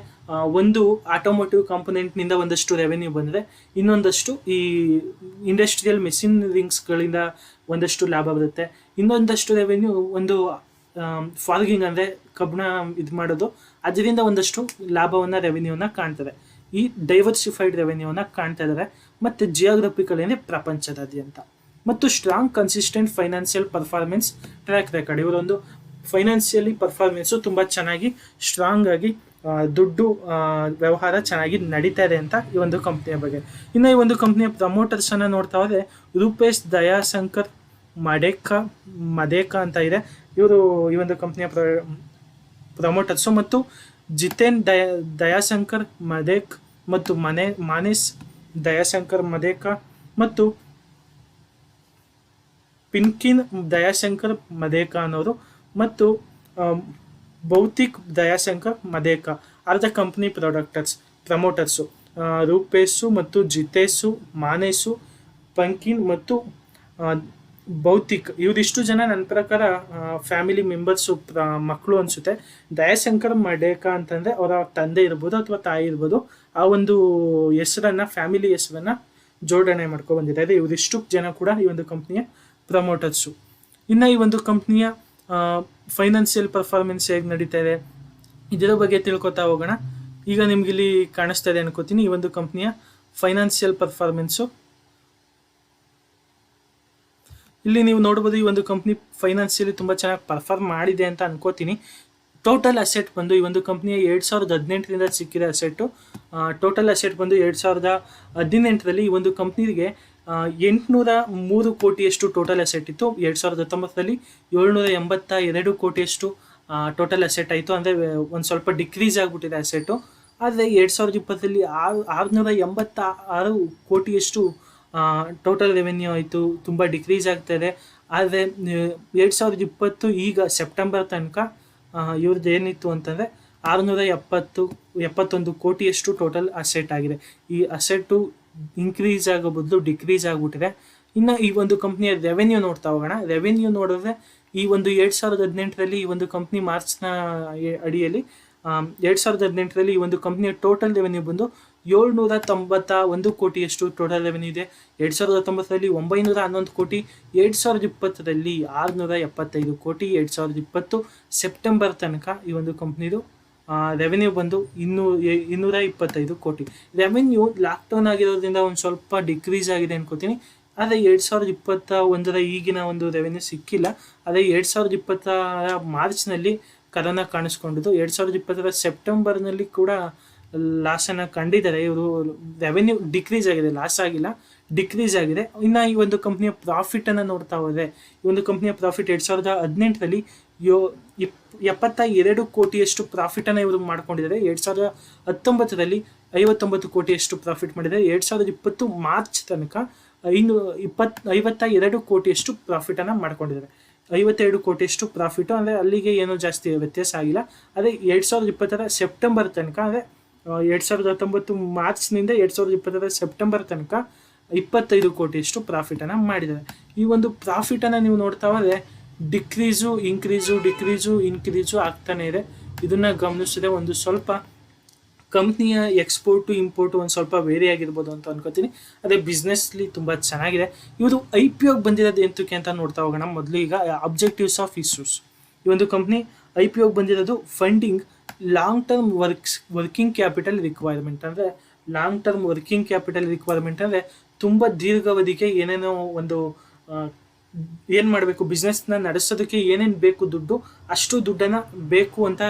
ಒಂದು ಆಟೋಮೋಟಿವ್ ಕಾಂಪೊನೆಂಟ್ನಿಂದ ಒಂದಷ್ಟು ರೆವೆನ್ಯೂ ಬಂದರೆ ಇನ್ನೊಂದಷ್ಟು ಈ ಇಂಡಸ್ಟ್ರಿಯಲ್ ಮೆಷಿನರಿಂಗ್ಸ್ಗಳಿಂದ ಒಂದಷ್ಟು ಲಾಭ ಬರುತ್ತೆ. ಇನ್ನೊಂದಷ್ಟು ರೆವೆನ್ಯೂ ಒಂದು ಫಾರ್ಗಿಂಗ್ ಅಂದರೆ ಕಬ್ಬಣ ಇದು ಮಾಡೋದು, ಅದರಿಂದ ಒಂದಷ್ಟು ಲಾಭವನ್ನು ರೆವೆನ್ಯೂನ ಕಾಣ್ತದೆ. ಈ ಡೈವರ್ಸಿಫೈಡ್ ರೆವೆನ್ಯೂನ ಕಾಣ್ತಾ ಇದ್ದಾರೆ. ಮತ್ತು ಜಿಯೋಗ್ರಫಿಕಲ್ ಅಂದರೆ ಪ್ರಪಂಚದಾದ್ಯಂತ. ಮತ್ತು strong consistent financial performance track record. ಇವರೊಂದು ಫೈನಾನ್ಷಿಯಲಿ ಪರ್ಫಾರ್ಮೆನ್ಸು ತುಂಬ ಚೆನ್ನಾಗಿ ಸ್ಟ್ರಾಂಗ್ ಆಗಿ ದುಡ್ಡು ವ್ಯವಹಾರ ಚೆನ್ನಾಗಿ ನಡೀತಾ ಇದೆ ಅಂತ ಈ ಒಂದು ಕಂಪ್ನಿಯ ಬಗ್ಗೆ. ಇನ್ನು ಈ ಒಂದು ಕಂಪ್ನಿಯ ಪ್ರಮೋಟರ್ಸನ್ನು ನೋಡ್ತಾ ಹೋದರೆ ರೂಪೇಶ್ ದಯಾಶಂಕರ್ ಮದೇಕಾ ಅಂತ ಇದೆ. ಇವರು ಈ ಒಂದು ಕಂಪ್ನಿಯ ಪ್ರಮೋಟರ್ಸು. ಮತ್ತು ಜಿತೇನ್ ದಯಾಶಂಕರ್ ಮದೇಕ್ ಮತ್ತು ಮಾನೇಶ್ ದಯಾಶಂಕರ್ ಮದೇಕಾ ಮತ್ತು ಪಿನ್ಕಿನ್ ದಯಾಶಂಕರ್ ಮದೇಕಾ ಅನ್ನೋರು ಮತ್ತು ಭೌತಿಕ್ Dayashankar ಮದೇಕಾ are the company promoters. ರೂಪೇಶು ಮತ್ತು ಜಿತೇಶು, ಮಾನೇಶು, ಪಂಕಿನ್ ಮತ್ತು ಭೌತಿಕ್, ಇವರಿಷ್ಟು ಜನ ನನ್ನ ಪ್ರಕಾರ ಫ್ಯಾಮಿಲಿ ಮೆಂಬರ್ಸು, ಮಕ್ಕಳು ಅನಿಸುತ್ತೆ. ದಯಾಶಂಕರ್ ಮಡೇಕಾ ಅಂತಂದರೆ ಅವರ ತಂದೆ ಇರ್ಬೋದು ಅಥವಾ ತಾಯಿ ಇರ್ಬೋದು. ಆ ಒಂದು ಹೆಸರನ್ನು, ಫ್ಯಾಮಿಲಿ ಹೆಸರನ್ನು ಜೋಡಣೆ ಮಾಡ್ಕೊಂಡು ಬಂದಿದ್ದಾರೆ. ಇವರಿಷ್ಟು ಜನ ಕೂಡ ಈ ಒಂದು ಕಂಪ್ನಿಯ ಪ್ರಮೋಟರ್ಸು. ಇನ್ನು ಈ ಒಂದು ಕಂಪ್ನಿಯ ಫೈನಾನ್ಷಿಯಲ್ ಪರ್ಫಾರ್ಮೆನ್ಸ್ ಹೇಗೆ ನಡೀತಾ ಇದೆ ಇದರ ಬಗ್ಗೆ ತಿಳ್ಕೊತಾ ಹೋಗೋಣ. ಈಗ ನಿಮ್ಗೆ ಇಲ್ಲಿ ಕಾಣಿಸ್ತಾ ಇದೆ ಅನ್ಕೋತೀನಿ ಈ ಒಂದು ಕಂಪ್ನಿಯ ಫೈನಾನ್ಷಿಯಲ್ ಪರ್ಫಾರ್ಮೆನ್ಸು. ಇಲ್ಲಿ ನೀವು ನೋಡ್ಬೋದು ಈ ಒಂದು ಕಂಪ್ನಿ ಫೈನಾನ್ಷಿಯಲಿ ತುಂಬ ಚೆನ್ನಾಗಿ ಪರ್ಫಾರ್ಮ್ ಮಾಡಿದೆ ಅಂತ ಅನ್ಕೋತೀನಿ. ಟೋಟಲ್ ಅಸೆಟ್ ಬಂದು ಈ ಒಂದು ಕಂಪ್ನಿಯ 2018ರಿಂದ ಸಿಕ್ಕಿರೋ ಅಸೆಟ್ಟು, ಟೋಟಲ್ ಅಸೆಟ್ ಬಂದು 2018ರಲ್ಲಿ ಈ ಒಂದು ಕಂಪ್ನಿಗೆ 803 ಕೋಟಿಯಷ್ಟು ಟೋಟಲ್ ಅಸೆಟ್ ಇತ್ತು. 2019ರಲ್ಲಿ 782 ಕೋಟಿಯಷ್ಟು ಟೋಟಲ್ ಅಸೆಟ್ ಆಯಿತು. ಅಂದರೆ ಒಂದು ಸ್ವಲ್ಪ ಡಿಕ್ರೀಸ್ ಆಗಿಬಿಟ್ಟಿದೆ ಅಸೆಟ್ಟು. ಆದರೆ 2020ರಲ್ಲಿ 686 ಕೋಟಿಯಷ್ಟು ಟೋಟಲ್ ರೆವೆನ್ಯೂ ಆಯಿತು. ತುಂಬ ಡಿಕ್ರೀಸ್ ಆಗ್ತಾಯಿದೆ. ಆದರೆ 2020 ಈಗ ಸೆಪ್ಟೆಂಬರ್ ತನಕ ಇವ್ರದ್ದು ಏನಿತ್ತು ಅಂತಂದರೆ 671 ಕೋಟಿಯಷ್ಟು ಟೋಟಲ್ ಅಸೆಟ್ ಆಗಿದೆ. ಈ ಅಸೆಟ್ಟು ಇನ್ಕ್ರೀಸ್ ಆಗೋ ಬದಲು ಡಿಕ್ರೀಸ್ ಆಗಿಬಿಟ್ಟಿದೆ. ಇನ್ನು ಈ ಒಂದು ಕಂಪ್ನಿಯ ರೆವೆನ್ಯೂ ನೋಡ್ತಾ ಹೋಗೋಣ. ರೆವೆನ್ಯೂ ನೋಡಿದ್ರೆ ಈ ಒಂದು 2018ರಲ್ಲಿ ಈ ಒಂದು ಕಂಪ್ನಿ ಮಾರ್ಚ್ನ ಅಡಿಯಲ್ಲಿ 2018ರಲ್ಲಿ ಈ ಒಂದು ಕಂಪ್ನಿಯ ಟೋಟಲ್ ರೆವೆನ್ಯೂ ಬಂದು 791 ಕೋಟಿಯಷ್ಟು ಟೋಟಲ್ ರೆವೆನ್ಯೂ ಇದೆ. 2019ರಲ್ಲಿ 911 ಕೋಟಿ, 2020ರಲ್ಲಿ 675 ಕೋಟಿ, 2020 ಸೆಪ್ಟೆಂಬರ್ ತನಕ ಈ ಒಂದು ಕಂಪ್ನಿದು ರೆವೆನ್ಯೂ ಬಂದು 225 ಕೋಟಿ. ರೆವೆನ್ಯೂ ಲಾಕ್ಡೌನ್ ಆಗಿರೋದ್ರಿಂದ ಒಂದು ಸ್ವಲ್ಪ ಡಿಕ್ರೀಸ್ ಆಗಿದೆ ಅನ್ಕೋತೀನಿ. ಆದರೆ 2021ರ ಈಗಿನ ಒಂದು ರೆವೆನ್ಯೂ ಸಿಕ್ಕಿಲ್ಲ. ಆದರೆ 2020ರ ಮಾರ್ಚ್ನಲ್ಲಿ ಕರೋನಾ ಕಾಣಿಸ್ಕೊಂಡಿದ್ದು, 2020ರ ಸೆಪ್ಟೆಂಬರ್ನಲ್ಲಿ ಕೂಡ ಲಾಸನ್ನು ಕಂಡಿದ್ದಾರೆ. ಇವರು ರೆವೆನ್ಯೂ ಡಿಕ್ರೀಸ್ ಆಗಿದೆ, ಲಾಸ್ ಆಗಿಲ್ಲ, ಡಿಕ್ರೀಸ್ ಆಗಿದೆ. ಇನ್ನು ಈ ಒಂದು ಕಂಪ್ನಿಯ ಪ್ರಾಫಿಟನ್ನು ನೋಡ್ತಾ ಹೋದರೆ ಈ ಒಂದು ಕಂಪ್ನಿಯ ಪ್ರಾಫಿಟ್ 2018ರಲ್ಲಿ 72 ಕೋಟಿಯಷ್ಟು ಪ್ರಾಫಿಟನ್ನು ಇವರು ಮಾಡ್ಕೊಂಡಿದ್ದಾರೆ. 2019ರಲ್ಲಿ 59 ಕೋಟಿಯಷ್ಟು ಪ್ರಾಫಿಟ್ ಮಾಡಿದ್ದಾರೆ. 2020 ಮಾರ್ಚ್ ತನಕ 52 ಕೋಟಿಯಷ್ಟು ಪ್ರಾಫಿಟನ್ನು ಮಾಡ್ಕೊಂಡಿದ್ದಾರೆ. 52 ಕೋಟಿಯಷ್ಟು ಪ್ರಾಫಿಟು, ಅಂದರೆ ಅಲ್ಲಿಗೆ ಏನೂ ಜಾಸ್ತಿ ವ್ಯತ್ಯಾಸ ಆಗಿಲ್ಲ. ಅದೇ 2020ರ ಸೆಪ್ಟೆಂಬರ್ ತನಕ, ಅಂದರೆ 2019 ಮಾರ್ಚ್ನಿಂದ 2020ರ ಸೆಪ್ಟೆಂಬರ್ ತನಕ 25 ಕೋಟಿಯಷ್ಟು ಪ್ರಾಫಿಟನ್ನು ಮಾಡಿದ್ದಾರೆ. ಈ ಒಂದು ಪ್ರಾಫಿಟನ್ನು ನೀವು ನೋಡ್ತಾ ಹೋದರೆ ಡಿಕ್ರೀಸು ಇನ್ಕ್ರೀಸು ಆಗ್ತಾನೆ ಇದೆ. ಇದನ್ನು ಗಮನಿಸಿದ್ರೆ ಒಂದು ಸ್ವಲ್ಪ ಕಂಪ್ನಿಯ ಎಕ್ಸ್ಪೋರ್ಟು ಇಂಪೋರ್ಟು ಒಂದು ಸ್ವಲ್ಪ ವೇರಿ ಆಗಿರ್ಬೋದು ಅಂತ ಅನ್ಕೋತೀನಿ. ಅದೇ ಬಿಸ್ನೆಸ್ಲಿ ತುಂಬ ಚೆನ್ನಾಗಿದೆ. ಇವರು IPO ಬಂದಿರೋದು ಎಂತಕ್ಕೆ ಅಂತ ನೋಡ್ತಾ ಹೋಗೋಣ. ಮೊದಲು ಈಗ ಅಬ್ಜೆಕ್ಟಿವ್ಸ್ ಆಫ್ ಇಶ್ಯೂಸ್. ಈ ಒಂದು ಕಂಪ್ನಿ IPO ಬಂದಿರೋದು funding long term working capital requirement. ಅಂದರೆ long term working capital requirement ಅಂದರೆ ತುಂಬ ದೀರ್ಘಾವಧಿಗೆ ಏನೇನೋ ಒಂದು ಏನು ಮಾಡಬೇಕು, ಬಿಸ್ನೆಸ್ನ ನಡೆಸೋದಕ್ಕೆ ಏನೇನು ಬೇಕು ದುಡ್ಡು, ಅಷ್ಟು ದುಡ್ಡನ್ನು ಬೇಕು ಅಂತ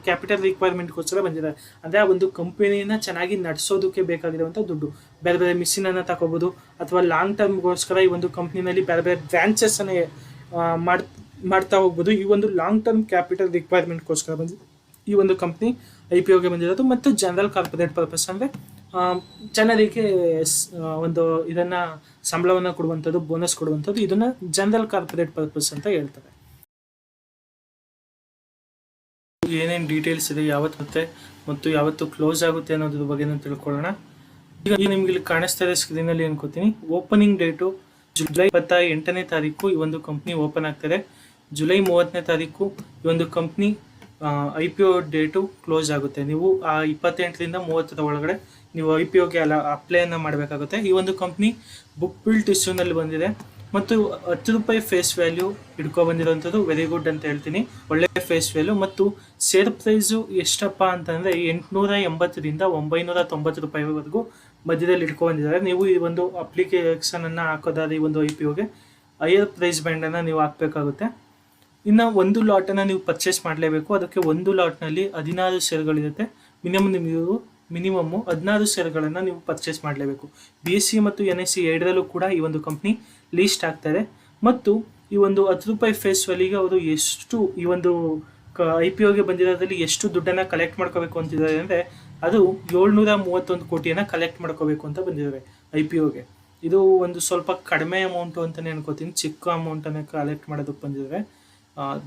ಕ್ಯಾಪಿಟಲ್ ರಿಕ್ವೈರ್ಮೆಂಟ್ಗೋಸ್ಕರ ಬಂದಿದ್ದಾರೆ. ಅಂದರೆ ಆ ಒಂದು ಕಂಪನಿನ ಚೆನ್ನಾಗಿ ನಡೆಸೋದಕ್ಕೆ ಬೇಕಾಗಿರುವಂಥ ದುಡ್ಡು. ಬೇರೆ ಬೇರೆ ಮಿಷಿನನ್ನು ತಗೋಬೋದು, ಅಥವಾ ಲಾಂಗ್ ಟರ್ಮ್ಗೋಸ್ಕರ ಈ ಒಂದು ಕಂಪ್ನಿನಲ್ಲಿ ಬೇರೆ ಬೇರೆ ಬ್ರ್ಯಾಂಚಸ್ಸನ್ನು ಮಾಡ್ತಾ ಹೋಗ್ಬೋದು. ಈ ಒಂದು ಲಾಂಗ್ ಟರ್ಮ್ ಕ್ಯಾಪಿಟಲ್ ರಿಕ್ವೈರ್ಮೆಂಟ್ಗೋಸ್ಕರ ಬಂದಿದೆ ಈ ಒಂದು ಕಂಪ್ನಿ IPOಗೆ ಬಂದಿರೋದು. ಮತ್ತು ಜನರಲ್ ಕಾರ್ಪೊರೇಟ್ ಪರ್ಪಸ್ ಅಂದರೆ ಜನರಿಗೆ ಒಂದು ಇದನ್ನು ಸಂಬಳವನ್ನು ಕೊಡುವಂಥದ್ದು, ಬೋನಸ್ ಕೊಡುವಂಥದ್ದು, ಇದನ್ನು ಜನರಲ್ ಕಾರ್ಪೊರೇಟ್ ಪರ್ಪಸ್ ಅಂತ ಹೇಳ್ತಾರೆ. ಏನೇನು ಡೀಟೇಲ್ಸ್ ಇದೆ, ಯಾವತ್ತು ಮತ್ತೆ ಮತ್ತು ಯಾವತ್ತು ಕ್ಲೋಸ್ ಆಗುತ್ತೆ ಅನ್ನೋದ್ರ ಬಗ್ಗೆ ತಿಳ್ಕೊಳ್ಳೋಣ. ಈಗ ನಿಮ್ಗೆ ಇಲ್ಲಿ ಕಾಣಿಸ್ತಾ ಇದೆ ಸ್ಕ್ರೀನಲ್ಲಿ ಅನ್ಕೋತೀನಿ. ಓಪನಿಂಗ್ ಡೇಟು ಜುಲೈ 28ನೇ ತಾರೀಕು ಈ ಒಂದು ಕಂಪ್ನಿ ಓಪನ್ ಆಗ್ತದೆ. ಜುಲೈ 30ನೇ ತಾರೀಕು ಈ ಒಂದು ಕಂಪ್ನಿ IPO ಡೇಟು ಕ್ಲೋಸ್ ಆಗುತ್ತೆ. ನೀವು ಆ 28ರಿಂದ 30ರ ಒಳಗಡೆ ನೀವು IPOಗೆ ಅಪ್ಲೈಯನ್ನು ಮಾಡಬೇಕಾಗುತ್ತೆ. ಈ ಒಂದು ಕಂಪ್ನಿ ಬುಕ್ ಬಿಲ್ಟ್ ಇಶ್ಯೂನಲ್ಲಿ ಬಂದಿದೆ ಮತ್ತು ₹10 ಫೇಸ್ ವ್ಯಾಲ್ಯೂ ಬಂದಿರೋಂಥದ್ದು ವೆರಿ ಗುಡ್ ಅಂತ ಹೇಳ್ತೀನಿ. ಒಳ್ಳೆಯ ಫೇಸ್ ವ್ಯಾಲ್ಯೂ. ಮತ್ತು ಶೇರ್ ಪ್ರೈಸು ಎಷ್ಟಪ್ಪ ಅಂತಂದರೆ ₹880ರಿಂದ ₹990ವರೆಗೂ ಮಧ್ಯದಲ್ಲಿ ಬಂದಿದ್ದಾರೆ. ನೀವು ಈ ಒಂದು ಅಪ್ಲಿಕೇಶನನ್ನು ಹಾಕೋದಾದ್ರೆ ಈ ಒಂದು IPOಗೆ ಹೈಯರ್ ಪ್ರೈಸ್ ಬ್ಯಾಂಡನ್ನು ನೀವು ಹಾಕಬೇಕಾಗುತ್ತೆ. ಇನ್ನು ಒಂದು ಲಾಟನ್ನು ನೀವು ಪರ್ಚೇಸ್ ಮಾಡಲೇಬೇಕು. ಅದಕ್ಕೆ ಒಂದು ಲಾಟ್ನಲ್ಲಿ 16 ಶೇರ್ಗಳಿರುತ್ತೆ. ಮಿನಿಮಮ್ಮು 16 ಶೇರ್ಗಳನ್ನು ನೀವು ಪರ್ಚೇಸ್ ಮಾಡಲೇಬೇಕು. BSE ಮತ್ತು NSE ಎರಡರಲ್ಲೂ ಕೂಡ ಈ ಒಂದು ಕಂಪ್ನಿ ಲೀಸ್ಟ್ ಆಗ್ತಾರೆ. ಮತ್ತು ಈ ಒಂದು ₹10 ಫೇಸ್ ವ್ಯಾಲಿಗೆ ಅವರು ಎಷ್ಟು ಈ ಒಂದು IPOಗೆ ಬಂದಿರೋದ್ರಲ್ಲಿ ಎಷ್ಟು ದುಡ್ಡನ್ನು ಕಲೆಕ್ಟ್ ಮಾಡ್ಕೋಬೇಕು ಅಂತಿದ್ದಾರೆ ಅಂದರೆ ಅದು 731 ಕೋಟಿಯನ್ನು ಕಲೆಕ್ಟ್ ಮಾಡ್ಕೋಬೇಕು ಅಂತ ಬಂದಿದ್ದಾರೆ IPOಗೆ. ಇದು ಒಂದು ಸ್ವಲ್ಪ ಕಡಿಮೆ ಅಮೌಂಟು ಅಂತಲೇ ಅನ್ಕೋತೀನಿ. ಚಿಕ್ಕ ಅಮೌಂಟನ್ನು ಕಲೆಕ್ಟ್ ಮಾಡೋದಕ್ಕೆ ಬಂದಿದ್ದಾರೆ.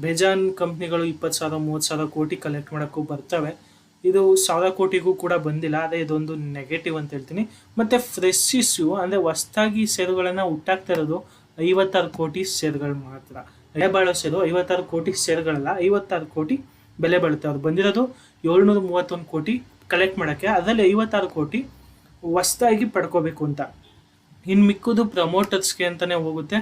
ಬೇಜಾನ್ ಕಂಪ್ನಿಗಳು 20,000 30,000 ಕೋಟಿ ಕಲೆಕ್ಟ್ ಮಾಡೋಕ್ಕೂ ಬರ್ತವೆ. ಇದು 1,000 ಕೋಟಿಗೂ ಕೂಡ ಬಂದಿಲ್ಲ. ಅದೇ ಇದೊಂದು ನೆಗೆಟಿವ್ ಅಂತ ಹೇಳ್ತೀನಿ. ಮತ್ತು ಫ್ರೆಶ್ ಇಶ್ಯೂ ಅಂದರೆ ಹೊಸ್ದಾಗಿ ಶೇರುಗಳನ್ನು ಹುಟ್ಟಾಕ್ತಾ ಇರೋದು 56 ಕೋಟಿ ಶೇರ್ಗಳು ಮಾತ್ರ. ಬೆಲೆ ಬಾಳೋ ಶೇರು 56 ಕೋಟಿ ಶೇರ್ಗಳಲ್ಲ, 56 ಕೋಟಿ ಬೆಲೆ ಬಾಳುತ್ತೆ. ಅವ್ರು ಬಂದಿರೋದು 731 ಕೋಟಿ ಕಲೆಕ್ಟ್ ಮಾಡೋಕ್ಕೆ. ಅದರಲ್ಲಿ 56 ಕೋಟಿ ಹೊಸ್ದಾಗಿ ಪಡ್ಕೋಬೇಕು ಅಂತ. ಇನ್ನು ಮಿಕ್ಕುದು ಪ್ರಮೋಟರ್ಸ್ಗೆ ಅಂತಲೇ ಹೋಗುತ್ತೆ.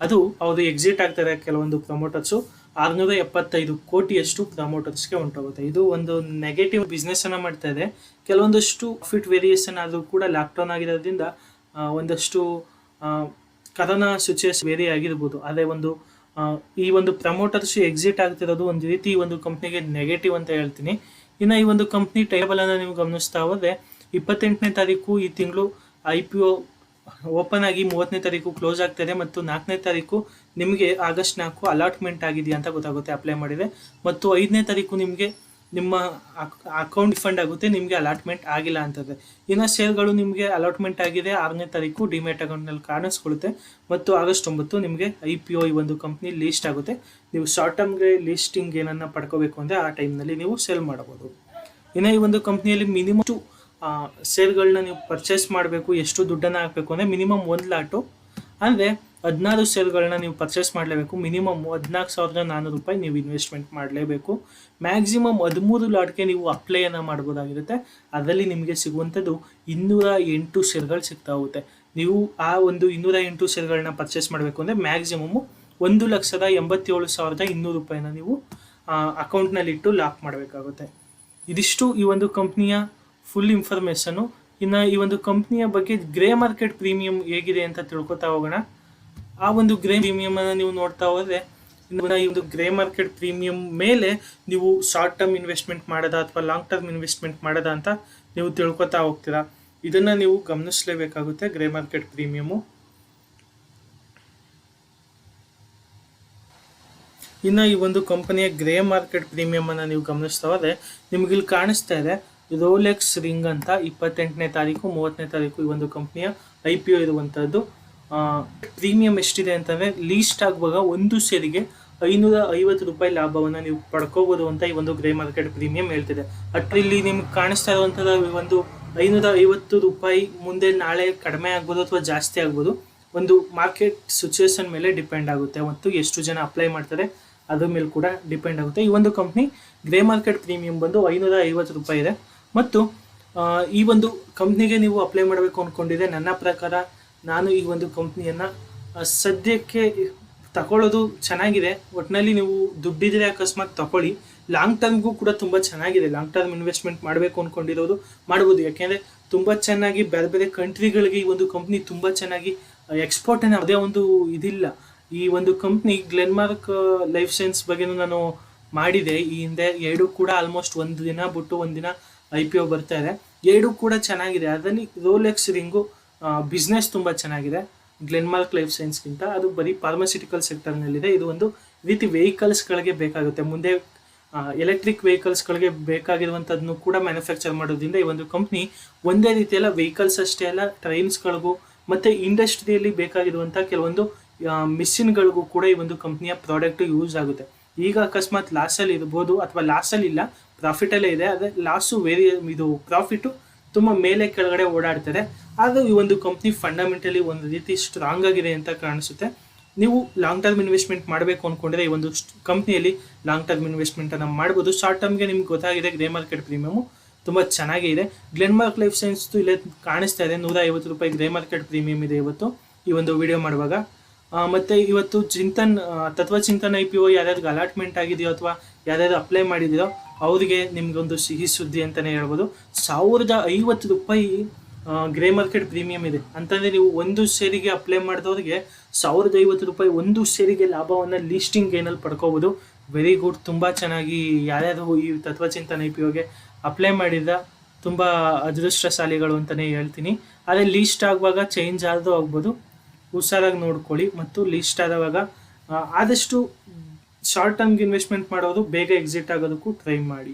ಅದು ಅವರು ಎಕ್ಸಿಟ್ ಆಗ್ತಾರೆ. ಕೆಲವೊಂದು ಪ್ರಮೋಟರ್ಸು 675 ಕೋಟಿಯಷ್ಟು ಪ್ರಮೋಟರ್ಸ್ಗೆ ಹೊಂಟೋಗುತ್ತೆ. ಇದು ಒಂದು ನೆಗೆಟಿವ್ ಬಿಸ್ನೆಸ್ಸನ್ನು ಮಾಡ್ತಾ ಇದೆ. ಕೆಲವೊಂದಷ್ಟು ಫಿಟ್ ವೇರಿಯೇಷನ್ ಆದರೂ ಕೂಡ ಲಾಕ್ಡೌನ್ ಆಗಿರೋದ್ರಿಂದ ಒಂದಷ್ಟು ಕರೋನಾ ಸಿಚುವೇಶನ್ ವೇರಿ ಆಗಿರ್ಬೋದು. ಅದೇ ಒಂದು ಈ ಒಂದು ಪ್ರಮೋಟರ್ಸ್ ಎಕ್ಸಿಟ್ ಆಗ್ತಿರೋದು ಒಂದು ರೀತಿ ಈ ಒಂದು ಕಂಪ್ನಿಗೆ ನೆಗೆಟಿವ್ ಅಂತ ಹೇಳ್ತೀನಿ. ಇನ್ನು ಈ ಒಂದು ಕಂಪ್ನಿ ಟೇಬಲನ್ನು ನೀವು ಗಮನಿಸ್ತಾ ಹೋದರೆ 28ನೇ ತಾರೀಕು ಈ ತಿಂಗಳು IPO ಓಪನ್ ಆಗಿ 30ನೇ ತಾರೀಕು ಕ್ಲೋಸ್ ಆಗ್ತಾಯಿದೆ. ಮತ್ತು 4ನೇ ತಾರೀಕು ನಿಮಗೆ ಆಗಸ್ಟ್ 4 ಅಲಾಟ್ಮೆಂಟ್ ಆಗಿದೆಯಾ ಅಂತ ಗೊತ್ತಾಗುತ್ತೆ, ಅಪ್ಲೈ ಮಾಡಿದೆ. ಮತ್ತು 5ನೇ ತಾರೀಕು ನಿಮಗೆ ನಿಮ್ಮ ಅಕೌಂಟ್ ಫಂಡ್ ಆಗುತ್ತೆ, ನಿಮಗೆ ಅಲಾಟ್ಮೆಂಟ್ ಆಗಿಲ್ಲ ಅಂತಂದರೆ. ಇನ್ನು ಶೇರ್ಗಳು ನಿಮಗೆ ಅಲಾಟ್ಮೆಂಟ್ ಆಗಿದೆ 6ನೇ ತಾರೀಕು ಡಿಮ್ಯಾಟ್ ಅಕೌಂಟ್ನಲ್ಲಿ ಕಾಣಿಸ್ಕೊಳ್ಳುತ್ತೆ. ಮತ್ತು ಆಗಸ್ಟ್ 9 ನಿಮಗೆ IPO ಈ ಒಂದು ಕಂಪ್ನಿ ಲೀಸ್ಟ್ ಆಗುತ್ತೆ. ನೀವು ಶಾರ್ಟ್ ಟರ್ಮ್ಗೆ ಲೀಸ್ಟಿಂಗ್ ಏನನ್ನ ಪಡ್ಕೋಬೇಕು ಅಂದರೆ ಆ ಟೈಮ್ನಲ್ಲಿ ನೀವು ಸೇಲ್ ಮಾಡ್ಬೋದು. ಇನ್ನು ಈ ಒಂದು ಕಂಪ್ನಿಯಲ್ಲಿ ಮಿನಿಮಮ್ ಶೇರ್ಗಳನ್ನ ನೀವು ಪರ್ಚೇಸ್ ಮಾಡಬೇಕು. ಎಷ್ಟು ದುಡ್ಡನ್ನು ಹಾಕಬೇಕು ಅಂದರೆ ಮಿನಿಮಮ್ 1 ಲಾಟು ಅಂದರೆ 16 ಶೇರ್ಗಳನ್ನ ನೀವು ಪರ್ಚೇಸ್ ಮಾಡಲೇಬೇಕು. ಮಿನಿಮಮ್ ₹14,400 ನೀವು ಇನ್ವೆಸ್ಟ್ಮೆಂಟ್ ಮಾಡಲೇಬೇಕು. ಮ್ಯಾಕ್ಸಿಮಮ್ 13 ಲಾಟ್ಗೆ ನೀವು ಅಪ್ಲೈಯನ್ನು ಮಾಡ್ಬೋದಾಗಿರುತ್ತೆ. ಅದರಲ್ಲಿ ನಿಮಗೆ ಸಿಗುವಂಥದ್ದು 208 ಶೇರ್ಗಳು ಸಿಗ್ತಾ ಹೋಗುತ್ತೆ. ನೀವು ಆ ಒಂದು 208 ಶೇರ್ಗಳನ್ನ ಪರ್ಚೇಸ್ ಮಾಡಬೇಕು ಅಂದರೆ ಮ್ಯಾಕ್ಸಿಮಮ್ಮು ₹1,87,200 ನೀವು ಅಕೌಂಟ್ನಲ್ಲಿಟ್ಟು ಲಾಕ್ ಮಾಡಬೇಕಾಗುತ್ತೆ. ಇದಿಷ್ಟು ಈ ಒಂದು ಕಂಪ್ನಿಯ ಫುಲ್ ಇನ್ಫಾರ್ಮೇಷನು. ಇನ್ನು ಈ ಒಂದು ಕಂಪ್ನಿಯ ಬಗ್ಗೆ ಗ್ರೇ ಮಾರ್ಕೆಟ್ ಪ್ರೀಮಿಯಂ ಹೇಗಿದೆ ಅಂತ ತಿಳ್ಕೊತಾ ಹೋಗೋಣ. ಆ ಒಂದು ಗ್ರೇ ಪ್ರೀಮಿಯಮನ್ನು ನೀವು ನೋಡ್ತಾ ಹೋದರೆ ಈ ಒಂದು ಗ್ರೇ ಮಾರ್ಕೆಟ್ ಪ್ರೀಮಿಯಂ ಮೇಲೆ ನೀವು ಶಾರ್ಟ್ ಟರ್ಮ್ ಇನ್ವೆಸ್ಟ್ಮೆಂಟ್ ಮಾಡೋದಾ ಅಥವಾ ಲಾಂಗ್ ಟರ್ಮ್ ಇನ್ವೆಸ್ಟ್ಮೆಂಟ್ ಮಾಡೋದಾ ಅಂತ ನೀವು ತಿಳ್ಕೊತಾ ಹೋಗ್ತೀರಾ. ಇದನ್ನು ನೀವು ಗಮನಿಸಲೇಬೇಕಾಗುತ್ತೆ. ಗ್ರೇ ಮಾರ್ಕೆಟ್ ಪ್ರೀಮಿಯಮು ಇನ್ನು ಈ ಒಂದು ಕಂಪನಿಯ ಗ್ರೇ ಮಾರ್ಕೆಟ್ ಪ್ರೀಮಿಯಮನ್ನು ನೀವು ಗಮನಿಸ್ತಾ ಹೋದರೆ ನಿಮಗಿಲ್ಲಿ ಕಾಣಿಸ್ತಾ ಇದೆ ರೋಲೆಕ್ಸ್ ರಿಂಗ್ ಅಂತ 28ನೇ ತಾರೀಕು 30ನೇ ತಾರೀಕು ಈ ಒಂದು ಕಂಪ್ನಿಯ IPO ಇರುವಂಥದ್ದು. ಪ್ರೀಮಿಯಂ ಎಷ್ಟಿದೆ ಅಂತಂದರೆ ಲೀಸ್ಟ್ ಆಗುವಾಗ ಒಂದು ಶೇರಿಗೆ ₹550 ಲಾಭವನ್ನು ನೀವು ಪಡ್ಕೋಬೋದು ಅಂತ ಈ ಒಂದು ಗ್ರೇ ಮಾರ್ಕೆಟ್ ಪ್ರೀಮಿಯಂ ಹೇಳ್ತಿದೆ. ಇಲ್ಲಿ ನಿಮ್ಗೆ ಕಾಣಿಸ್ತಾ ಇರುವಂಥದ್ದು ಒಂದು ₹550 ಮುಂದೆ ನಾಳೆ ಕಡಿಮೆ ಆಗ್ಬೋದು ಅಥವಾ ಜಾಸ್ತಿ ಆಗ್ಬೋದು. ಒಂದು ಮಾರ್ಕೆಟ್ ಸಿಚುವೇಶನ್ ಮೇಲೆ ಡಿಪೆಂಡ್ ಆಗುತ್ತೆ ಮತ್ತು ಎಷ್ಟು ಜನ ಅಪ್ಲೈ ಮಾಡ್ತಾರೆ ಅದ್ರ ಮೇಲೆ ಕೂಡ ಡಿಪೆಂಡ್ ಆಗುತ್ತೆ. ಈ ಒಂದು ಕಂಪ್ನಿ ಗ್ರೇ ಮಾರ್ಕೆಟ್ ಪ್ರೀಮಿಯಂ ಬಂದು ₹550 ಇದೆ. ಮತ್ತು ಈ ಒಂದು ಕಂಪ್ನಿಗೆ ನೀವು ಅಪ್ಲೈ ಮಾಡಬೇಕು ಅಂದ್ಕೊಂಡಿದ್ರೆ ನನ್ನ ಪ್ರಕಾರ ನಾನು ಈ ಒಂದು ಕಂಪ್ನಿಯನ್ನು ಸದ್ಯಕ್ಕೆ ತಗೊಳ್ಳೋದು ಚೆನ್ನಾಗಿದೆ. ಒಟ್ಟಿನಲ್ಲಿ ನೀವು ದುಡ್ಡಿದ್ರೆ ಅಕಸ್ಮಾತ್ ತಗೊಳ್ಳಿ. ಲಾಂಗ್ ಟರ್ಮ್ಗೂ ಕೂಡ ತುಂಬ ಚೆನ್ನಾಗಿದೆ. ಲಾಂಗ್ ಟರ್ಮ್ ಇನ್ವೆಸ್ಟ್ಮೆಂಟ್ ಮಾಡಬೇಕು ಅಂದ್ಕೊಂಡಿರೋದು ಮಾಡ್ಬೋದು. ಯಾಕೆಂದರೆ ತುಂಬ ಚೆನ್ನಾಗಿ ಬೇರೆ ಬೇರೆ ಕಂಟ್ರಿಗಳಿಗೆ ಈ ಒಂದು ಕಂಪ್ನಿ ತುಂಬ ಚೆನ್ನಾಗಿ ಎಕ್ಸ್ಪೋರ್ಟ್ ಏನೋ ಅದೇ ಒಂದು ಇದಿಲ್ಲ. ಈ ಒಂದು ಕಂಪ್ನಿ ಗ್ಲೆನ್ಮಾರ್ಕ್ ಲೈಫ್ ಸೈನ್ಸ್ ಬಗ್ಗೆನೂ ನಾನು ಮಾಡಿದೆ ಈ ಹಿಂದೆ. ಎರಡು ಕೂಡ ಆಲ್ಮೋಸ್ಟ್ ಒಂದು ದಿನ ಬಿಟ್ಟು ಒಂದಿನ IPO ಬರ್ತಾ ಇದೆ. ಎರಡು ಕೂಡ ಚೆನ್ನಾಗಿದೆ. ಅದರಲ್ಲಿ ರೋಲೆಕ್ಸ್ ರಿಂಗು ಬಿಸ್ನೆಸ್ ತುಂಬ ಚೆನ್ನಾಗಿದೆ ಗ್ಲೆನ್ಮಾರ್ಕ್ ಲೈಫ್ ಸೈನ್ಸ್ಗಿಂತ. ಅದು ಬರೀ ಫಾರ್ಮಸ್ಯೂಟಿಕಲ್ ಸೆಕ್ಟರ್ನಲ್ಲಿದೆ. ಇದು ಒಂದು ರೀತಿ ವೆಹಿಕಲ್ಸ್ಗಳಿಗೆ ಬೇಕಾಗುತ್ತೆ. ಮುಂದೆ ಎಲೆಕ್ಟ್ರಿಕ್ ವೆಹಿಕಲ್ಸ್ಗಳಿಗೆ ಬೇಕಾಗಿರುವಂಥದ್ದನ್ನು ಕೂಡ ಮ್ಯಾನುಫ್ಯಾಕ್ಚರ್ ಮಾಡೋದ್ರಿಂದ ಈ ಒಂದು ಕಂಪ್ನಿ ಒಂದೇ ರೀತಿಯಲ್ಲ ವೆಹಿಕಲ್ಸ್ ಅಷ್ಟೇ ಅಲ್ಲ, ಟ್ರೈನ್ಸ್ಗಳಿಗೂ ಮತ್ತು ಇಂಡಸ್ಟ್ರಿಯಲ್ಲಿ ಬೇಕಾಗಿರುವಂಥ ಕೆಲವೊಂದು ಮಿಷಿನ್ಗಳಿಗೂ ಕೂಡ ಈ ಒಂದು ಕಂಪ್ನಿಯ ಪ್ರಾಡಕ್ಟ್ ಯೂಸ್ ಆಗುತ್ತೆ. ಈಗ ಅಕಸ್ಮಾತ್ ಲಾಸಲ್ಲಿ ಇರ್ಬೋದು ಅಥವಾ ಲಾಸಲ್ಲಿ ಇಲ್ಲ, ಪ್ರಾಫಿಟಲ್ಲೇ ಇದೆ. ಆದರೆ ಲಾಸು ಇದು ಪ್ರಾಫಿಟು ತುಂಬ ಮೇಲೆ ಕೆಳಗಡೆ ಓಡಾಡ್ತಾರೆ. ಆದರೂ ಈ ಒಂದು ಕಂಪ್ನಿ ಫಂಡಮೆಂಟಲಿ ಒಂದು ರೀತಿ ಸ್ಟ್ರಾಂಗ್ ಆಗಿದೆ ಅಂತ ಕಾಣಿಸುತ್ತೆ. ನೀವು ಲಾಂಗ್ ಟರ್ಮ್ ಇನ್ವೆಸ್ಟ್ಮೆಂಟ್ ಮಾಡಬೇಕು ಅಂದ್ಕೊಂಡ್ರೆ ಈ ಒಂದು ಕಂಪ್ನಿಯಲ್ಲಿ ಲಾಂಗ್ ಟರ್ಮ್ ಇನ್ವೆಸ್ಟ್ಮೆಂಟನ್ನು ಮಾಡ್ಬೋದು. ಶಾರ್ಟ್ ಟರ್ಮ್ಗೆ ನಿಮ್ಗೆ ಗೊತ್ತಾಗಿದೆ ಗ್ರೇ ಮಾರ್ಕೆಟ್ ಪ್ರೀಮಿಯಮು ತುಂಬ ಚೆನ್ನಾಗೇ ಇದೆ. ಗ್ಲೆನ್ಮಾರ್ಕ್ ಲೈಫ್ ಸೈನ್ಸ್ದು ಇಲ್ಲೇ ಕಾಣಿಸ್ತಾ ಇದೆ, ₹150 ಗ್ರೇ ಮಾರ್ಕೆಟ್ ಪ್ರೀಮಿಯಮ್ ಇದೆ ಇವತ್ತು ಈ ಒಂದು ವಿಡಿಯೋ ಮಾಡುವಾಗ. ಮತ್ತು ಇವತ್ತು ತತ್ವಚಿಂತನ್ IPO ಯಾರ್ಯಾರಿಗೆ ಅಲಾಟ್ಮೆಂಟ್ ಆಗಿದೆಯೋ ಅಥವಾ ಯಾರ್ಯಾರು ಅಪ್ಲೈ ಮಾಡಿದೆಯೋ ಅವರಿಗೆ ನಿಮಗೊಂದು ಸಿಹಿ ಸುದ್ದಿ ಅಂತಲೇ ಹೇಳ್ಬೋದು. ₹1050 ಗ್ರೇ ಮಾರ್ಕೆಟ್ ಪ್ರೀಮಿಯಮ್ ಇದೆ ಅಂತಂದರೆ ನೀವು ಒಂದು ಶೇರಿಗೆ ಅಪ್ಲೈ ಮಾಡಿದವ್ರಿಗೆ ₹1050 ಒಂದು ಶೇರಿಗೆ ಲಾಭವನ್ನು ಲೀಸ್ಟಿಂಗ್ ಗೇನಲ್ಲಿ ಪಡ್ಕೋಬೋದು. Very good. ತುಂಬ ಚೆನ್ನಾಗಿ ಯಾರ್ಯಾರು ಈ ತತ್ವಚಿಂತನ್ IPOಗೆ ಅಪ್ಲೈ ಮಾಡಿದ ತುಂಬ ಅದೃಷ್ಟಶಾಲಿಗಳು ಅಂತಲೇ ಹೇಳ್ತೀನಿ. ಆದರೆ ಲೀಸ್ಟ್ ಆಗುವಾಗ ಚೇಂಜ್ ಆದರೂ ಆಗ್ಬೋದು, ಹುಷಾರಾಗಿ ನೋಡ್ಕೊಳ್ಳಿ. ಮತ್ತು ಲೀಸ್ಟ್ ಆದವಾಗ ಆದಷ್ಟು ಶಾರ್ಟ್ ಟರ್ಮ್ಗೆ ಇನ್ವೆಸ್ಟ್ಮೆಂಟ್ ಮಾಡೋದು ಬೇಗ ಎಕ್ಸಿಟ್ ಆಗೋದಕ್ಕೂ ಟ್ರೈ ಮಾಡಿ.